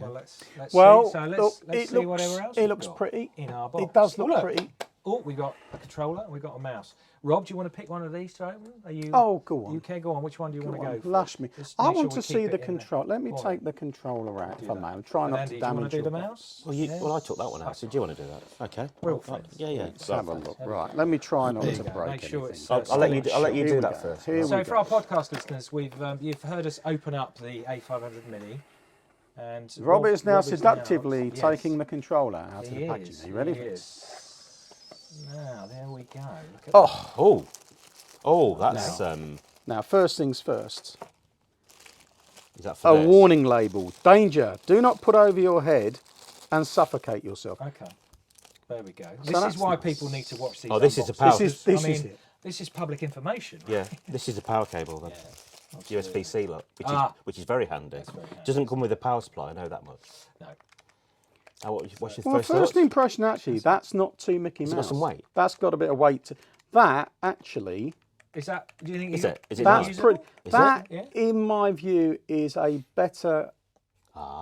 Well, let's well, see. So let's see looks, whatever else. It looks pretty. In our box. It does look pretty. Oh, we got a controller. We got a mouse. Rob, do you want to pick one of these to open? Are you? Oh, go on. You can go on. Which one do you want to go for? Lash me. I want to see the control. Let me Go on. take the controller out if I may. I'm trying not to Andy, do you want damage to do the your mouse? Well, I took that one out. So do you want to do that? Okay. Yeah. Let's have a look. Right. Let me try not to break Make sure anything. it's, I'll let you Here do we that go. first. Here So we for go. our podcast listeners, you've heard us open up the A500 Mini, and Robert is now Rob seductively yes, taking the controller out of he the packaging. is, Are you ready he for is. this? Now there we go. Look at That's Now, first things first. is that for A this? warning label. Danger. Do not put over your head and suffocate yourself. Okay, there we go. So This that's is why nice. people need to watch these. Oh, this is a unboxings. power. This I is mean, it. this is public information. Right? Yeah, this is a power cable then. USB-C look, which is very handy. very handy. Doesn't come with a power supply, I know that much. No. What's your Well, first first thoughts? impression, actually, that's not too Mickey Mouse. got some weight? That's got a bit of weight. That, actually, Is that? Do you think? Is it? Is it that's nice? pretty. Is That, it? Yeah. in my view, is a better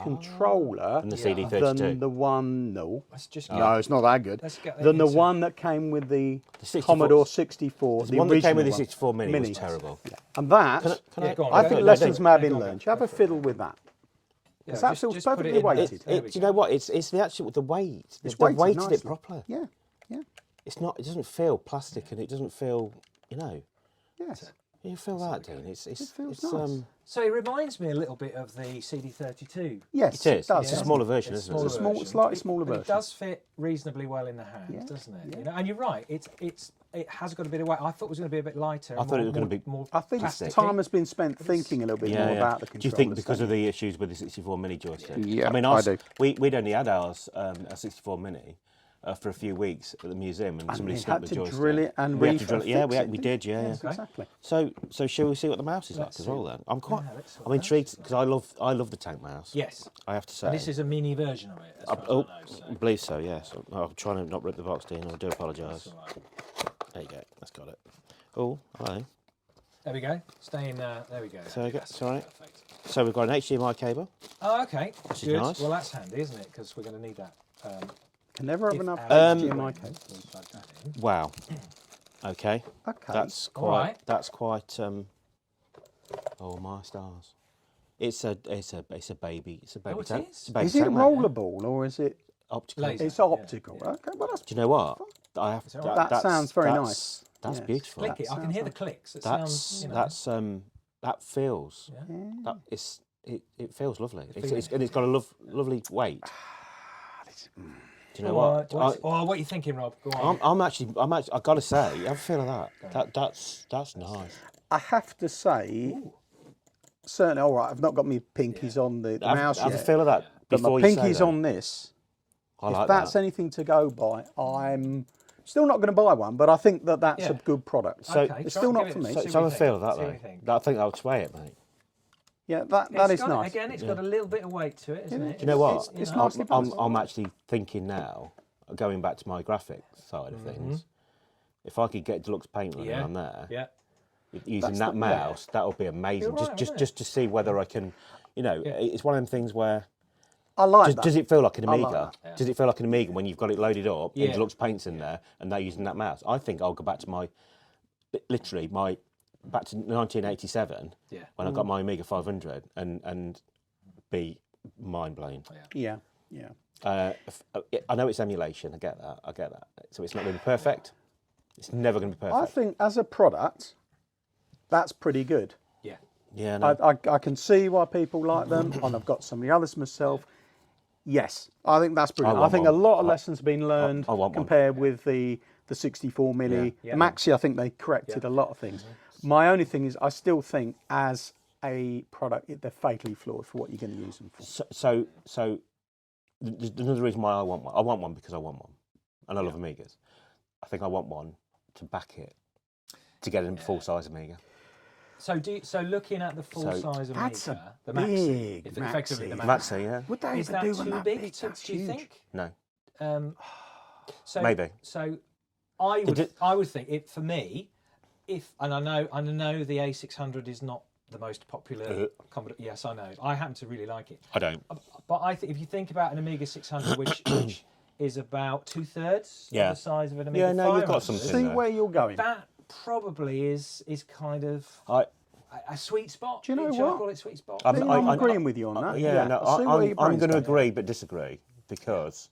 controller And the than CD32. the one. No, Let's just no, it's not that good. Let's get Than the into- one that came with the 64. Commodore 64. The one that came with the original 64 Mini was Minis. terrible. And that, Yeah, go on, I go think on. lessons may have Yeah, been go on, learned. go Have a for it. fiddle with that. Yeah, that feels just put it perfectly in there. weighted. There we Do you go. know what? It's the actual the weight. It's They weighted weighted it nicely. properly. Yeah, yeah, It's not. It doesn't feel plastic, and it doesn't feel. yes. You feel that, Dean? It feels nice. So it reminds me a little bit of the CD32. Yes, It is. does. It's a smaller version, isn't it? It's a small, slightly smaller But version. it does fit reasonably well in the hand, doesn't it? yeah. You know, and you're right. It has got a bit of weight. I thought it was going to be a bit lighter. I thought it was going to be more. I think plasticky. time has been spent thinking a little bit more about the controllers. Do you think because of the issues with the 64 Mini joystick? Yeah, I mean, I do. We'd only had our 64 Mini, for a few weeks at the museum, and somebody we stuck had the to joystick. drill it and we had to drill it. Yeah, refix it, we did. Yeah, Yes, yeah. exactly. So shall we see what the mouse is like Let's as well? see. Then I'm quite, let's see what I'm the intrigued because I love the tank mouse. Yes. I have to say. And this is a mini version of it. As far as I Oh, know, so. I believe so. Yes. I'm trying to not rip the box, Dean. I do apologise. That's all right. There you go. That's got it. Oh, hello. There we go. Staying there we go. So That's sorry. perfect. So we've got an HDMI cable. Oh, okay. Which is Good. nice. Well, that's handy, isn't it? Because we're going to need that. Can never have If enough our HDMI cable. we plug that in. Wow. Okay. Okay. That's All quite. right. That's quite. Oh my stars! It's a baby. It's a baby. Oh, it tank. is? It's a baby Is it tank, mate. rollerball or is it? Optical. Laser. It's optical. Yeah. Okay, well that's Do you know what? I have. all right? That that's- sounds very that's- nice. That's Yes. beautiful. Click it. I can hear the clicks. It That's sounds, you know. that feels. Yeah. It feels lovely. feels- And it's got a lovely weight. Do you know What, what? what are you thinking, Rob? Go on. I'm actually. I've got to say, I have a feel of that. That's nice. I have to say, certainly. All right, I've not got my pinkies on the mouse I have a yet, feel of that but my before you say pinkies that. on this. I If like that's that. anything to go by, I'm still not going to buy one, but I think that's Yeah. a good product. So- Okay, it's try still and not give for it- me. see So what have you a think. feel of that, See what you though. think. I think I'll sway it, mate. Yeah, that It's is got- nice. Again, it's got a little bit of weight to it, isn't it? Do you know what? It's nicely balanced. I'm actually thinking now, going back to my graphic side of things, if I could get Deluxe Paint running Yeah. on there, Yeah. using That's that the- mouse, that would be amazing. You're right, just wouldn't just to see whether I can, it's one of them things where I like that. does it feel like an I like Amiga? that. Does it feel like an Amiga when you've got it loaded up Yeah. and Deluxe Paint's in there and they're using that mouse? I think I'll go back to back to 1987 Yeah. when I got my Amiga 500 and be mind blown. Yeah. I know it's emulation. I get that. So it's not going to be perfect. It's never going to be perfect. I think as a product, that's pretty good. Yeah. Yeah, no. I can see why people like them, and I've got some of the others myself. Yes, I think that's brilliant. I want think a one. lot of lessons have been learned I want one. compared with the 64 milli. Yeah. The Maxi, I think they corrected a lot of things. My only thing is I still think as a product, they're fatally flawed for what you're going to use them for. So there's another reason why I want one. I want one because I want one, and I love Amigas. I think I want one to back it to get a full size Amiga. So looking at the full size That's Amiga, a the Maxi, big effectively the Maxi. Maxi. Maxi, yeah. Would they Is even that do one too that big? big? Do That's you huge. think? No. So Maybe. So I would think it for me. And I know the A600 is not the most popular. Yes, I know. I happen to really like it. I don't. But I think if you think about an Amiga 600, which is about 2/3 Yeah. of the size of an Amiga Yeah, no, you've 500, got something. See there. where you're going. that probably is kind of I a sweet spot. Do you know Shall I what? call it sweet spot? I'm agreeing with you on that. yeah, no, I see where your I'm brain's going to going. agree but disagree because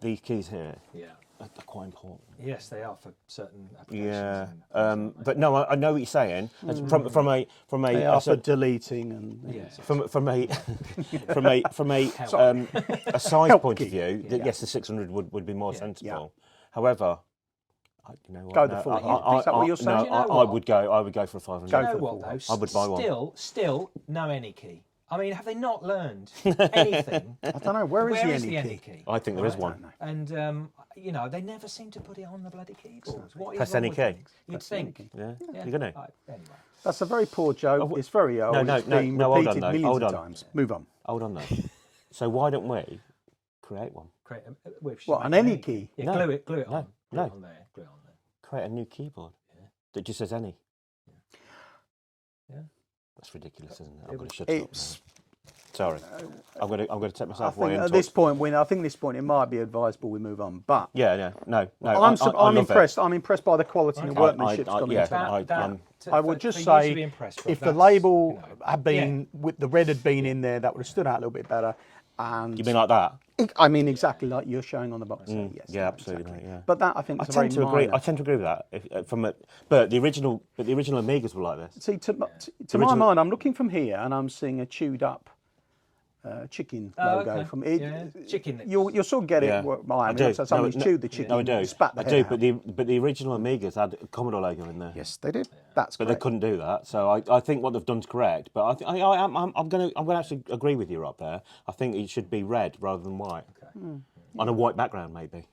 these keys here Yeah. are quite important. Yes, they are for certain applications. Yeah, and- but no, I know what you're saying. It's from a They are for deleting and Yeah. from a size Help point of key. view, yes, the 600 would be more sensible. Yeah. However, you know what? Go the full. Is that what you're saying? No, Do you know I what? would go for a 500. Go You know for what full. though? I would buy one. Still, no any key. I mean, have they not learned anything? I don't know. Where is Where the is any the key? any key? I think there is one. don't know. And they never seem to put it on the bloody keyboards. What is Press wrong any with key. things? You'd think. Yeah, Yeah. you're gonna. Anyway. That's a very poor joke. It's very old. no, It's been no, hold on, repeated though. millions Hold of on. times. Move on. Hold on though. So why don't we create one? Create with What, an any key? Yeah, No. glue it on. No. Glue it No. on there. Glue it on there. Create a new keyboard that just says any. Yeah. That's ridiculous, isn't it? I'm going to shut up It's. now. Sorry, I'm going to take I myself think away. at this point, it might be advisable we move on. But Yeah, no. I'm love impressed. I'm impressed by the quality and Okay. workmanship's gone yeah. into that. I would just for you to be say, impressed, Rob, if the that's, label you know, had been with the red had been in there, that would have stood out a little bit better. And You mean like that? I mean exactly like you're showing on the box. Yes, Yeah, absolutely, exactly. mate, yeah. But that I think I is a very tend to agree. minor. I tend to agree with that. But the original Amigas were like this. See, to my original- mind, I'm looking from here and I'm seeing a chewed up chicken logo okay. from it. Yeah, chicken nips. You'll sort of get it. Yeah. I mean, so somebody's chewed the chicken. No, I do. Spat the I hair do. out. But the original Amigas had a Commodore logo in there. Yes, they did. That's But correct. they couldn't do that, so I think what they've done is correct. But I'm going to actually agree with you, Rob. There, I think it should be red rather than white, on a white background maybe.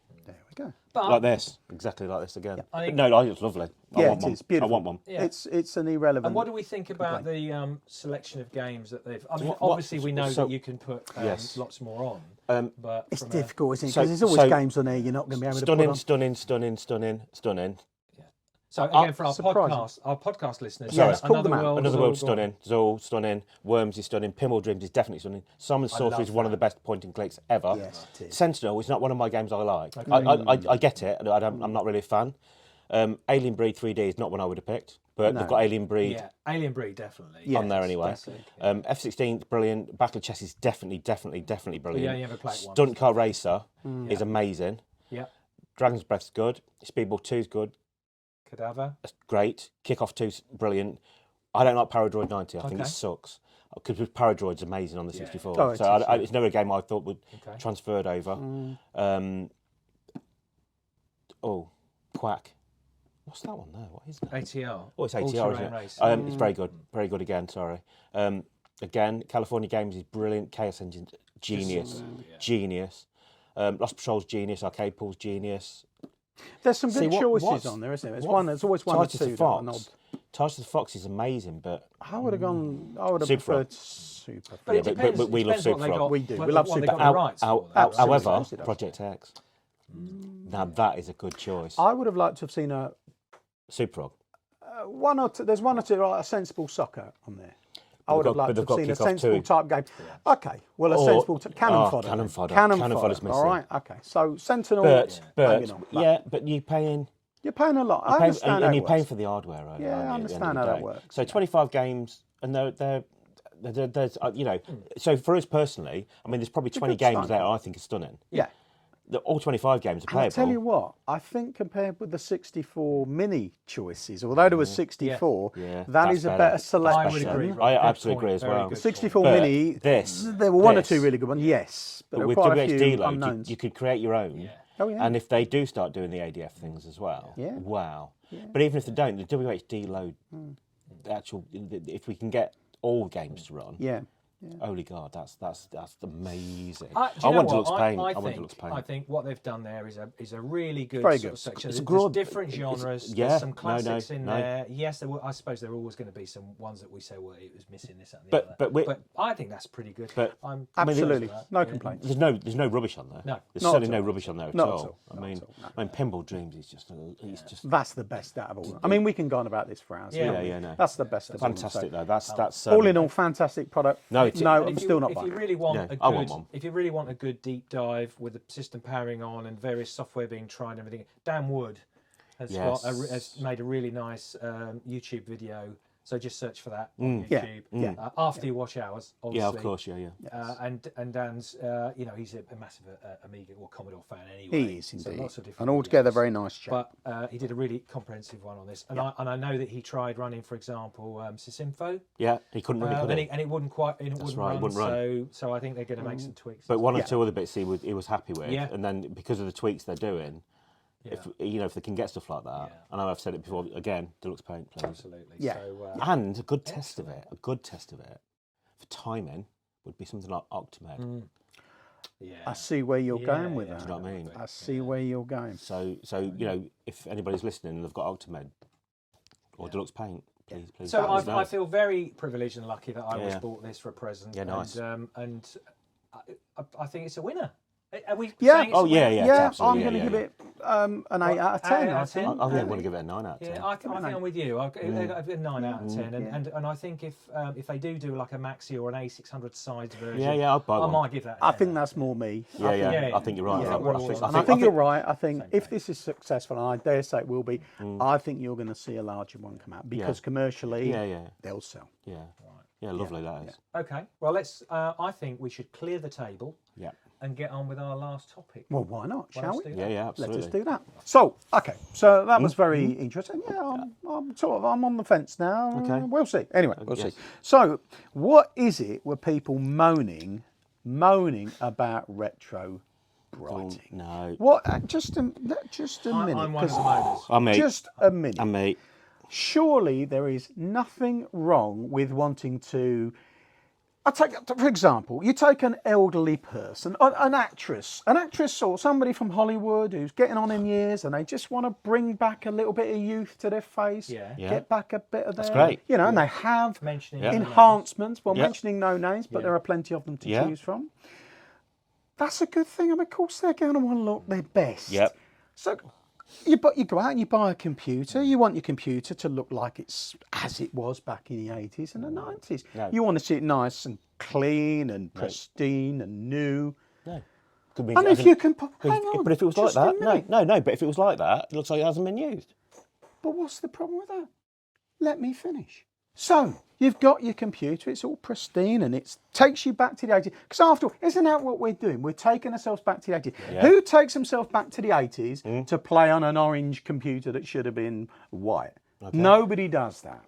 But like this, exactly like this again. I think- No, it's lovely. I want it one. is beautiful. I want one. Yeah. It's an irrelevant. And what do we think about the selection of games that they've? I mean, what- obviously we know so- that you can put Yes. lots more on, but It's from difficult, isn't it? So- Because there's always so- games on there you're not going to be able to put on. Stunning. So again, for our surprising. podcast listeners, Yes, call them out. Another World, Zool, go on. stunning. Zool, stunning. Worms is stunning. Pinball Dreams is definitely stunning. Simon's Sorcery is one of the best point and clicks ever. Yes, it is. Sentinel is not one of my games I like. I get it. I'm not really a fan. Alien Breed 3D is not one I would have picked, but they've got Alien Breed Yeah, Alien Breed definitely. Yeah. on there anyway. Classic, yeah. F-16 brilliant. Battle of Chess is definitely brilliant. Yeah, you ever played one. Stunt Car Racer is amazing. Yeah, Dragon's Breath's good. Speedball 2 is good. Cadaver. That's great. Kickoff 2's brilliant. I don't like Paradroid 90. I think it Okay. sucks. Because Paradroid's amazing on the 64. Oh, it so is, it's never a game I thought would Okay. transferred over. Quack. What's that one there? What is that? ATR. Oh, it's ATR, isn't All-terrain it? race. It's very good. Very good again, sorry. Again, California Games is brilliant. Chaos Engine, genius. Genius. Lost Patrol's genius. Arcade Pool's genius. There's some good choices what's- on there, isn't there? what- There's always one or Titus two. the that are Fox. nod. Titus the Fox is amazing, but I would have gone. I would have Super preferred Super. But it but depends. we it love depends what they Super got. We do. what- We love what they Super. got the rights for. Absolutely. however, Yes. Project X. Now that is a good choice. I would have liked to have seen Super Frog. one or two. There's one or two like a sensible soccer on there. I would have liked to have seen a sensible type game. Okay, well, a sensible cannon fodder. Cannon fodder. Cannon Cannon fodder. fodder's All missing. right. Okay. So Sentinel. But banging on. but you're paying. You're paying a lot. I understand and how it you're paying works. for the hardware, right? Yeah, I aren't you, at the end understand of the how that day? works, So 25 games, and there's So for us personally, I mean, there's probably 20 good games start. there I think are stunning. Yeah. All 25 games are And I playable. tell you what, I think compared with the 64 mini choices, although there was 64, Yeah, that that's is a better. better That's selection. I would agree. I Good absolutely point, agree as very well. good. 64 But mini, this, there were one or this, two really good ones, yes, but But there were with quite a WHD few load, unknowns. you could create your own. Oh, yeah. And if they do start doing the ADF things as well, Yeah. wow. But even if they don't, the WHD load, the actual, if we can get all games to run, Yeah. holy God, that's amazing. Do you I know want what? Deluxe Paint. I I want think, Deluxe Paint. I think what they've done there is a really good Very sort good. of section. It's There's broad. different genres. yeah, There's some no, classics in no. there. Yes, I suppose there are always going to be some ones that we say, well, it was missing this and the But- other. but we- but I think that's pretty good. But- I'm Absolutely, pleased with that. no Yeah. complaints. There's no rubbish on there. No. There's Not certainly at no all. rubbish on there at Not at all. all. I Not mean, at all. No. I mean, Pinball Dreams is just, it's just That's the best out of all. I mean, we can go on about this for hours. Yeah. can't we? Yeah, no. That's the best of all. fantastic So, though. That's all in all, fantastic product. No, it is. no, And I'm if still you, not if buying. you really want Yeah, a I good, want one. if you really want a good deep dive with the system powering on and various software being tried and everything, Dan Wood has has made a really nice YouTube video. So just search for that on Yeah, YouTube yeah. after you watch ours. Obviously. Yeah, of course, yeah. And Dan's, he's a massive Amiga or Commodore fan anyway. He is So indeed. lots of different And altogether, videos. very nice chap. But he did a really comprehensive one on this, and I know that he tried running, for example, Sysinfo, Yeah, he couldn't run it, could he? and it wouldn't quite, it wouldn't right, it run. wouldn't run. So I think they're going to make some tweaks. But one or Yeah. two other bits he was happy with, Yeah. and then because of the tweaks they're doing, if they can get stuff like that, I know I've said it before. Again, Deluxe Paint, please. Absolutely. Yeah. So, And a good test of it, for timing would be something like Octamed. yeah. I see where you're going with yeah. that. Do you know what I mean? I see where you're going. So if anybody's listening and they've got Octamed or Deluxe Paint, please. So let us know. I feel very privileged and lucky that I was Yeah. bought this for a present. Yeah, nice. And I think it's a winner. Are we Yeah. saying it's Oh a yeah, winner? yeah. Yeah, absolutely, I'm going to yeah, give yeah. it an 8 out of 10. 8 out of 10? think. I think I'm going to give it a 9 out of 10. Yeah, I think I'm with you. I've got a 9 out of 10, and I think if they do like a Maxi or an A600 size version, Yeah, I'd buy I one. might give that. a I 10. think that's more me. Yeah, yeah. I think you're right. Yeah, on that. well, And I think you're right. I think if this is successful, and I dare say it will be, I think you're going to see a larger one come out because commercially, they'll sell. Yeah, lovely that is. Okay, well let's. I think we should clear the table Yeah. and get on with our last topic. Well, why not? Shall let's we? do Yeah, that. yeah, Let absolutely. us do that. So, okay, so that was very interesting. Yeah, I'm on the fence now. Okay. We'll see. Anyway, we'll yes. see. So, what is it were people moaning about retro brighting? No. What? Just a minute. I'm one of 'cause- the moaners. I'm mate. Just a minute. I'm mate. Surely there is nothing wrong with wanting to I take, for example, you take an elderly person, an actress or somebody from Hollywood who's getting on in years, and they just want to bring back a little bit of youth to their face, get back a bit of their, That's great. you know, and they have Mentioning enhancements. Well, mentioning no names, but there are plenty of them to choose from. That's a good thing. I mean, of course, they're going to want to look their best. Yep. So you go out and you buy a computer. You want your computer to look like it's as it was back in the 80s and the 90s. No. You want to see it nice and clean and pristine and new. No. And if you can put, hang on, but if it was like that, no. But if it was like that, it looks like it hasn't been used. But what's the problem with that? Let me finish. So you've got your computer, it's all pristine, and it takes you back to the 80s. Because after all, isn't that what we're doing? We're taking ourselves back to the 80s. Yeah. Who takes himself back to the 80s to play on an orange computer that should have been white? Okay. Nobody does that.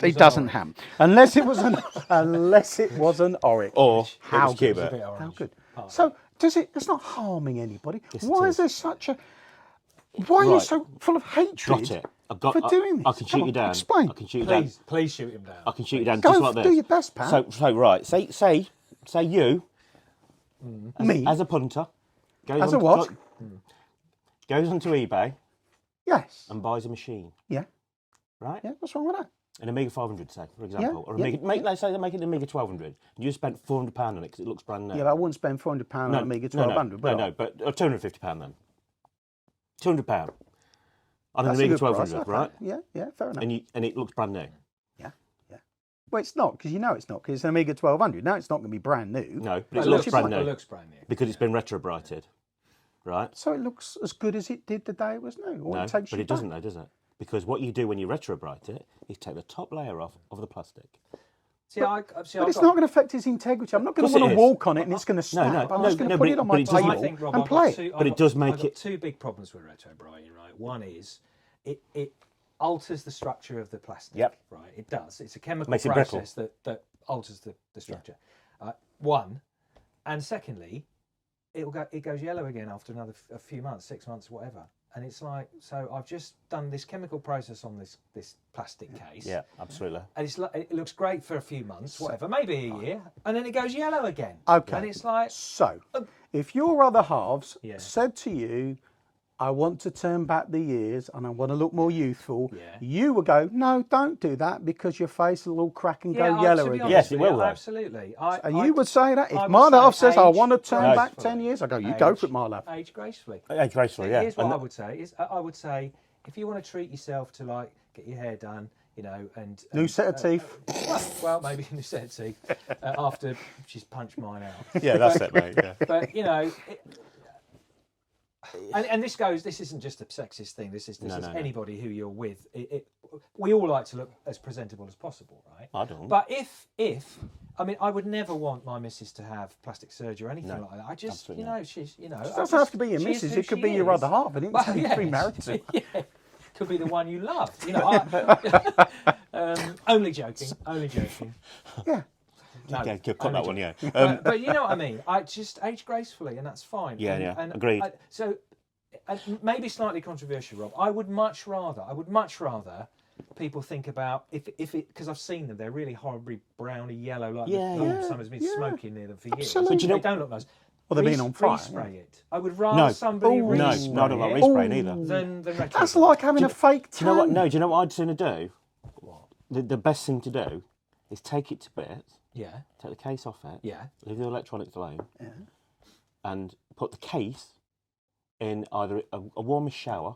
It doesn't happen. Unless it was an orange. Or how good? How good? So it's not harming anybody. Yes, why is there such a... Why are you so full of hatred? Got it. For doing this. I can shoot you down. Explain. I can shoot you down. Please shoot him down. I can shoot you down Go just like this. do your best, pal. So right. Say you, me, as a punter, goes as a what? Goes onto eBay. Yes. And buys a machine. Yeah. Right. Yeah. What's wrong with that? An Amiga 500, say, for example, or yeah. let's say they make it an Amiga 1200. And you just spent £400 on it because it looks brand new. Yeah, but I wouldn't spend £400 on an Amiga 1200. But £250 then. £200 on an Amiga 1200, right? Yeah, fair enough. And it looks brand new. Yeah. Well, it's not, because you know it's not, because it's an Amiga 1200. Now it's not going to be brand new. No, but it looks brand new. It looks brand new. Because it's been RetroBrighted, right? So it looks as good as it did the day it was new. No, but it doesn't though, does it? Because what you do when you RetroBright it is take the top layer off of the plastic. But it's not going to affect its integrity. I'm not going to want to walk on it and it's going to snap. I'm just going to put it on my table and play it. But it does make it... I've got two big problems with RetroBrighting, right? One is it alters the structure of the plastic. Yep. Right, it does. It's a chemical Makes process that alters the structure. One, and secondly, it goes yellow again after a few months, 6 months, whatever. And it's like, so I've just done this chemical process on this plastic case. Yeah, absolutely. And it's like, it looks great for a few months, whatever, maybe a year, and then it goes yellow again. Okay. And it's like... So, if your other halves said to you, I want to turn back the years and I want to look more youthful, you would go, no, don't do that because your face will all crack and go yellow again. Yes, it will. Absolutely. And you would say that? If my half says, I want to turn back 10 years, I go, you go for it, my love. Age gracefully. Age gracefully, yeah. Here's what I would say. I would say, if you want to treat yourself to, like, get your hair done, you know, and... New set of teeth. Well, maybe a new set of teeth after she's punched mine out. Yeah, that's it, mate. Yeah. But, you know... And this isn't just a sexist thing, this is anybody who you're with. We all like to look as presentable as possible, right? I don't. But I mean, I would never want my missus to have plastic surgery or anything like that. I just, absolutely you know, she's, you know... It doesn't have to be your missus, it could be your other half, and it could be married to. Yeah, could be the one you love. You know, only joking. Yeah. No, yeah, cut that one, yeah. But you know what I mean. I just age gracefully, and that's fine. Yeah, and agreed. So, maybe slightly controversial, Rob. I would much rather people think about if it, because I've seen them. They're really horribly browny yellow, like someone's been smoking near them for years. Absolutely. But you know, they don't look nice. Well, they're being on fire. Respray it. I would rather somebody respray No, I don't like respraying either. Than retro. That's like having a fake tan. Do you know what? No, do you know what I'd sooner do? What? The best thing to do is take it to bits. Yeah. Take the case off it. Yeah. Leave the electronics alone. Yeah. And put the case in either a warmish shower,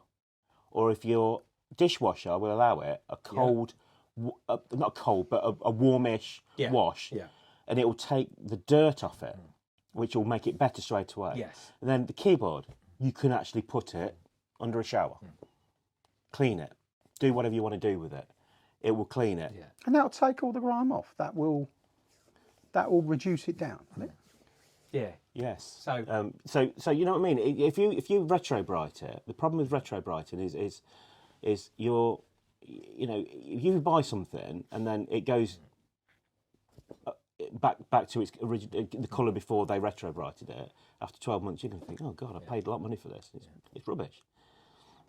or if your dishwasher will allow it, a cold, not cold, but a warmish wash. Yeah. And it will take the dirt off it, which will make it better straight away. Yes. And then the keyboard, you can actually put it under a shower, clean it, do whatever you want to do with it. It will clean it. Yeah. And that'll take all the grime off. That will reduce it down, won't it? Yeah. Yes. So you know what I mean. If you RetroBright it, the problem with RetroBrighting is you're, you know, if you buy something and then it goes back to its original the colour before they RetroBrighted it. After 12 months, you're going to think, oh God, I paid a lot of money for this. It's rubbish.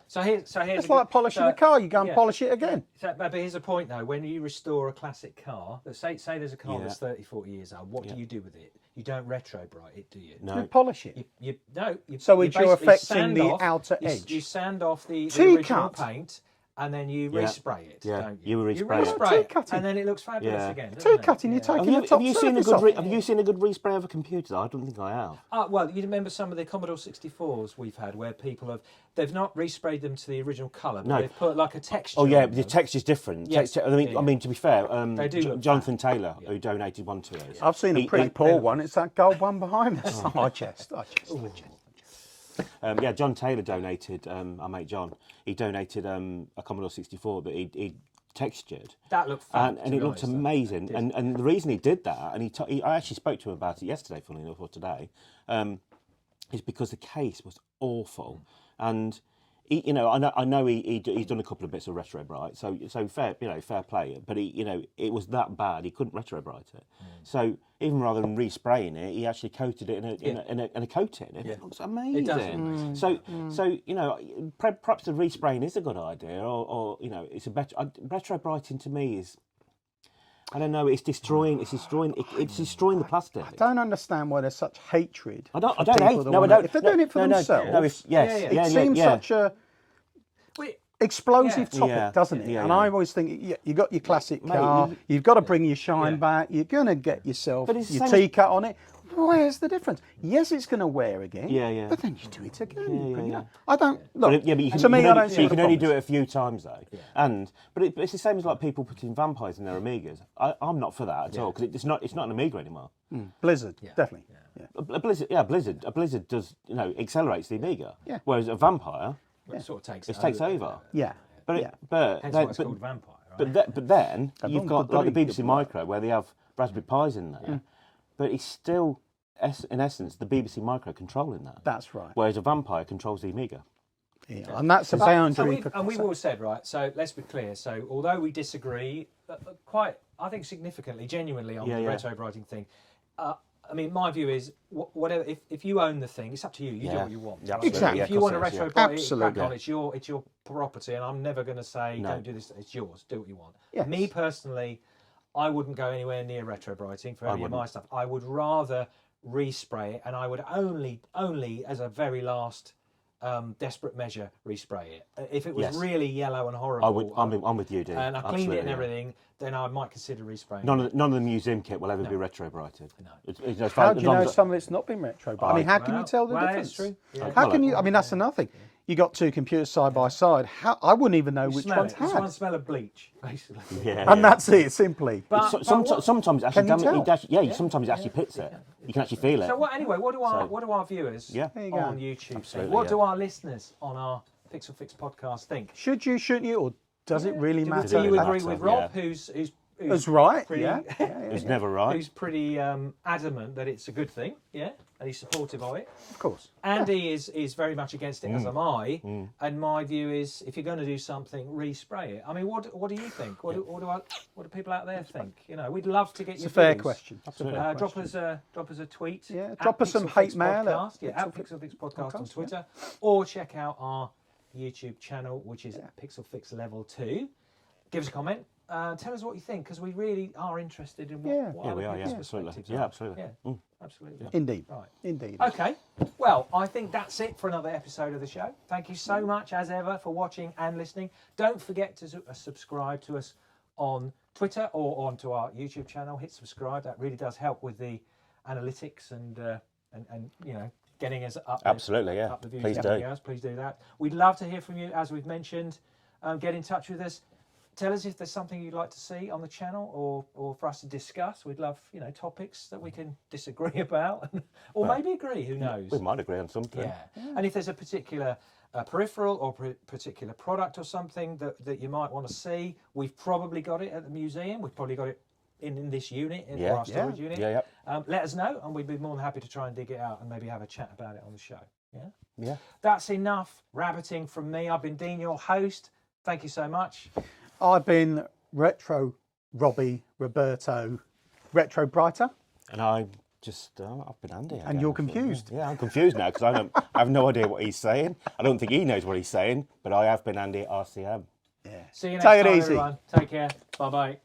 So here's It's like polishing a car. You go and polish it again. So, but here's the point, though. When you restore a classic car, say there's a car that's 30, 40 years old, what do you do with it? You don't RetroBright it, do you? No. You polish it. No. So you're affecting the outer edge. You sand off the original paint, and then you respray it, yeah. don't you? You respray it, and then it looks fabulous again. Tea cutting, you're taking the top surface off. Have you seen a good respray of a computer? I don't think I have. Well, you remember some of the Commodore 64s we've had where people they've not resprayed them to the original colour, but they've put like a texture. Oh yeah, the texture's different. Yes. I mean, to be fair, Jonathan fab. Taylor, who donated one to us. I've seen a pretty poor one. It's that gold one behind us. My chest. John Taylor donated, our mate John, he donated a Commodore 64 that he textured. That looked fun. And it looked amazing. And the reason he did that, and I actually spoke to him about it yesterday, funnily enough, or today, is because the case was awful. And I know he's done a couple of bits of RetroBright, so fair play. But it was that bad he couldn't RetroBright it. So even rather than respraying it, he actually coated it in a coating. And it looks amazing. It does. So perhaps the respraying is a good idea, or it's a better. RetroBrighting to me is. I don't know. It's destroying the plastic. I don't understand why there's such hatred. I don't hate. No, I don't. If they're doing it for themselves, it seems such a explosive topic, doesn't it? And I always think you got your classic car. You've got to bring your shine back. You're going to get yourself your T-cut on it. Where's the difference? Yes, it's going to wear again. But then you do it again. I don't look. But you can only do it a few times though. But it's the same as like people putting vampires in their Amigas. I'm not for that at all because it's not an Amiga anymore. Blizzard, definitely. A Blizzard does accelerates the Amiga. Whereas a vampire, it sort of takes over. Hence why it's called Vampire. Right? But then you've got like the BBC Micro where they have Raspberry Pis in there, but it's still in essence the BBC Micro controlling that. That's right. Whereas a vampire controls the Amiga. And that's a boundary. And we've all said, right, so let's be clear. So although we disagree quite, I think significantly, genuinely on the RetroBrighting thing, I mean, my view is, whatever. If you own the thing, it's up to you. You do what you want. Yeah, right? exactly. If you want to RetroBright absolutely. it's your property, and I'm never going to say don't do this. It's yours. Do what you want. Yes. Me personally, I wouldn't go anywhere near RetroBrighting for any of my stuff. I would rather respray it, and I would only as a very last desperate measure respray it. If it was really yellow and horrible, I'm with you, dude. And I cleaned it and everything, then I might consider respraying. None of the museum kit will ever be RetroBrighted. No. How do you know some of it's not been RetroBrighted? I mean, how can you tell the difference? That's true. Yeah. How can you? I mean, that's another thing. You got two computers side by side. I wouldn't even know which one's had. This one smell of bleach, basically. And that's it, simply. Sometimes actually, sometimes it actually pits it. You can actually feel it. So what do our viewers on YouTube think? What do our listeners on our Pixel Fix podcast think? Shouldn't you, or does it really matter? Do you agree with Rob, who's right? Pretty, who's never right? Who's pretty adamant that it's a good thing, and he's supportive of it. Of course. Andy is very much against it, as am I. And my view is, if you're going to do something, respray it. I mean, what do you think? What do people out there think? We'd love to get your views. It's a fair views. question. Drop us a tweet. Yeah. Drop us some hate mail. At Pixel Fix Podcast on Twitter, or check out our YouTube channel, which is Pixel Fix Level 2. Give us a comment. Tell us what you think, because we really are interested in what other people's perspectives are. Absolutely. Absolutely. Indeed. Right. Indeed. Okay. Well, I think that's it for another episode of the show. Thank you so much, as ever, for watching and listening. Don't forget to subscribe to us on Twitter or onto our YouTube channel. Hit subscribe. That really does help with the analytics and getting us up. Absolutely, up the views. Please do that. We'd love to hear from you, as we've mentioned. Get in touch with us. Tell us if there's something you'd like to see on the channel or for us to discuss. We'd love, topics that we can disagree about or maybe agree, who knows. We might agree on something. Yeah. And if there's a particular peripheral or particular product or something that you might want to see, we've probably got it at the museum. We've probably got it in this unit, in our storage unit. Let us know, and we'd be more than happy to try and dig it out and maybe have a chat about it on the show. Yeah. That's enough rabbiting from me. I've been Dean, your host. Thank you so much. I've been Robbie Roberto RetroBrighter. And I'm Just, I've been Andy. And you're confused. Yeah, I'm confused now because I have no idea what he's saying. I don't think he knows what he's saying, but I have been Andy at RCM. Yeah. See you next Take it time, easy. everyone. Take care. Bye-bye.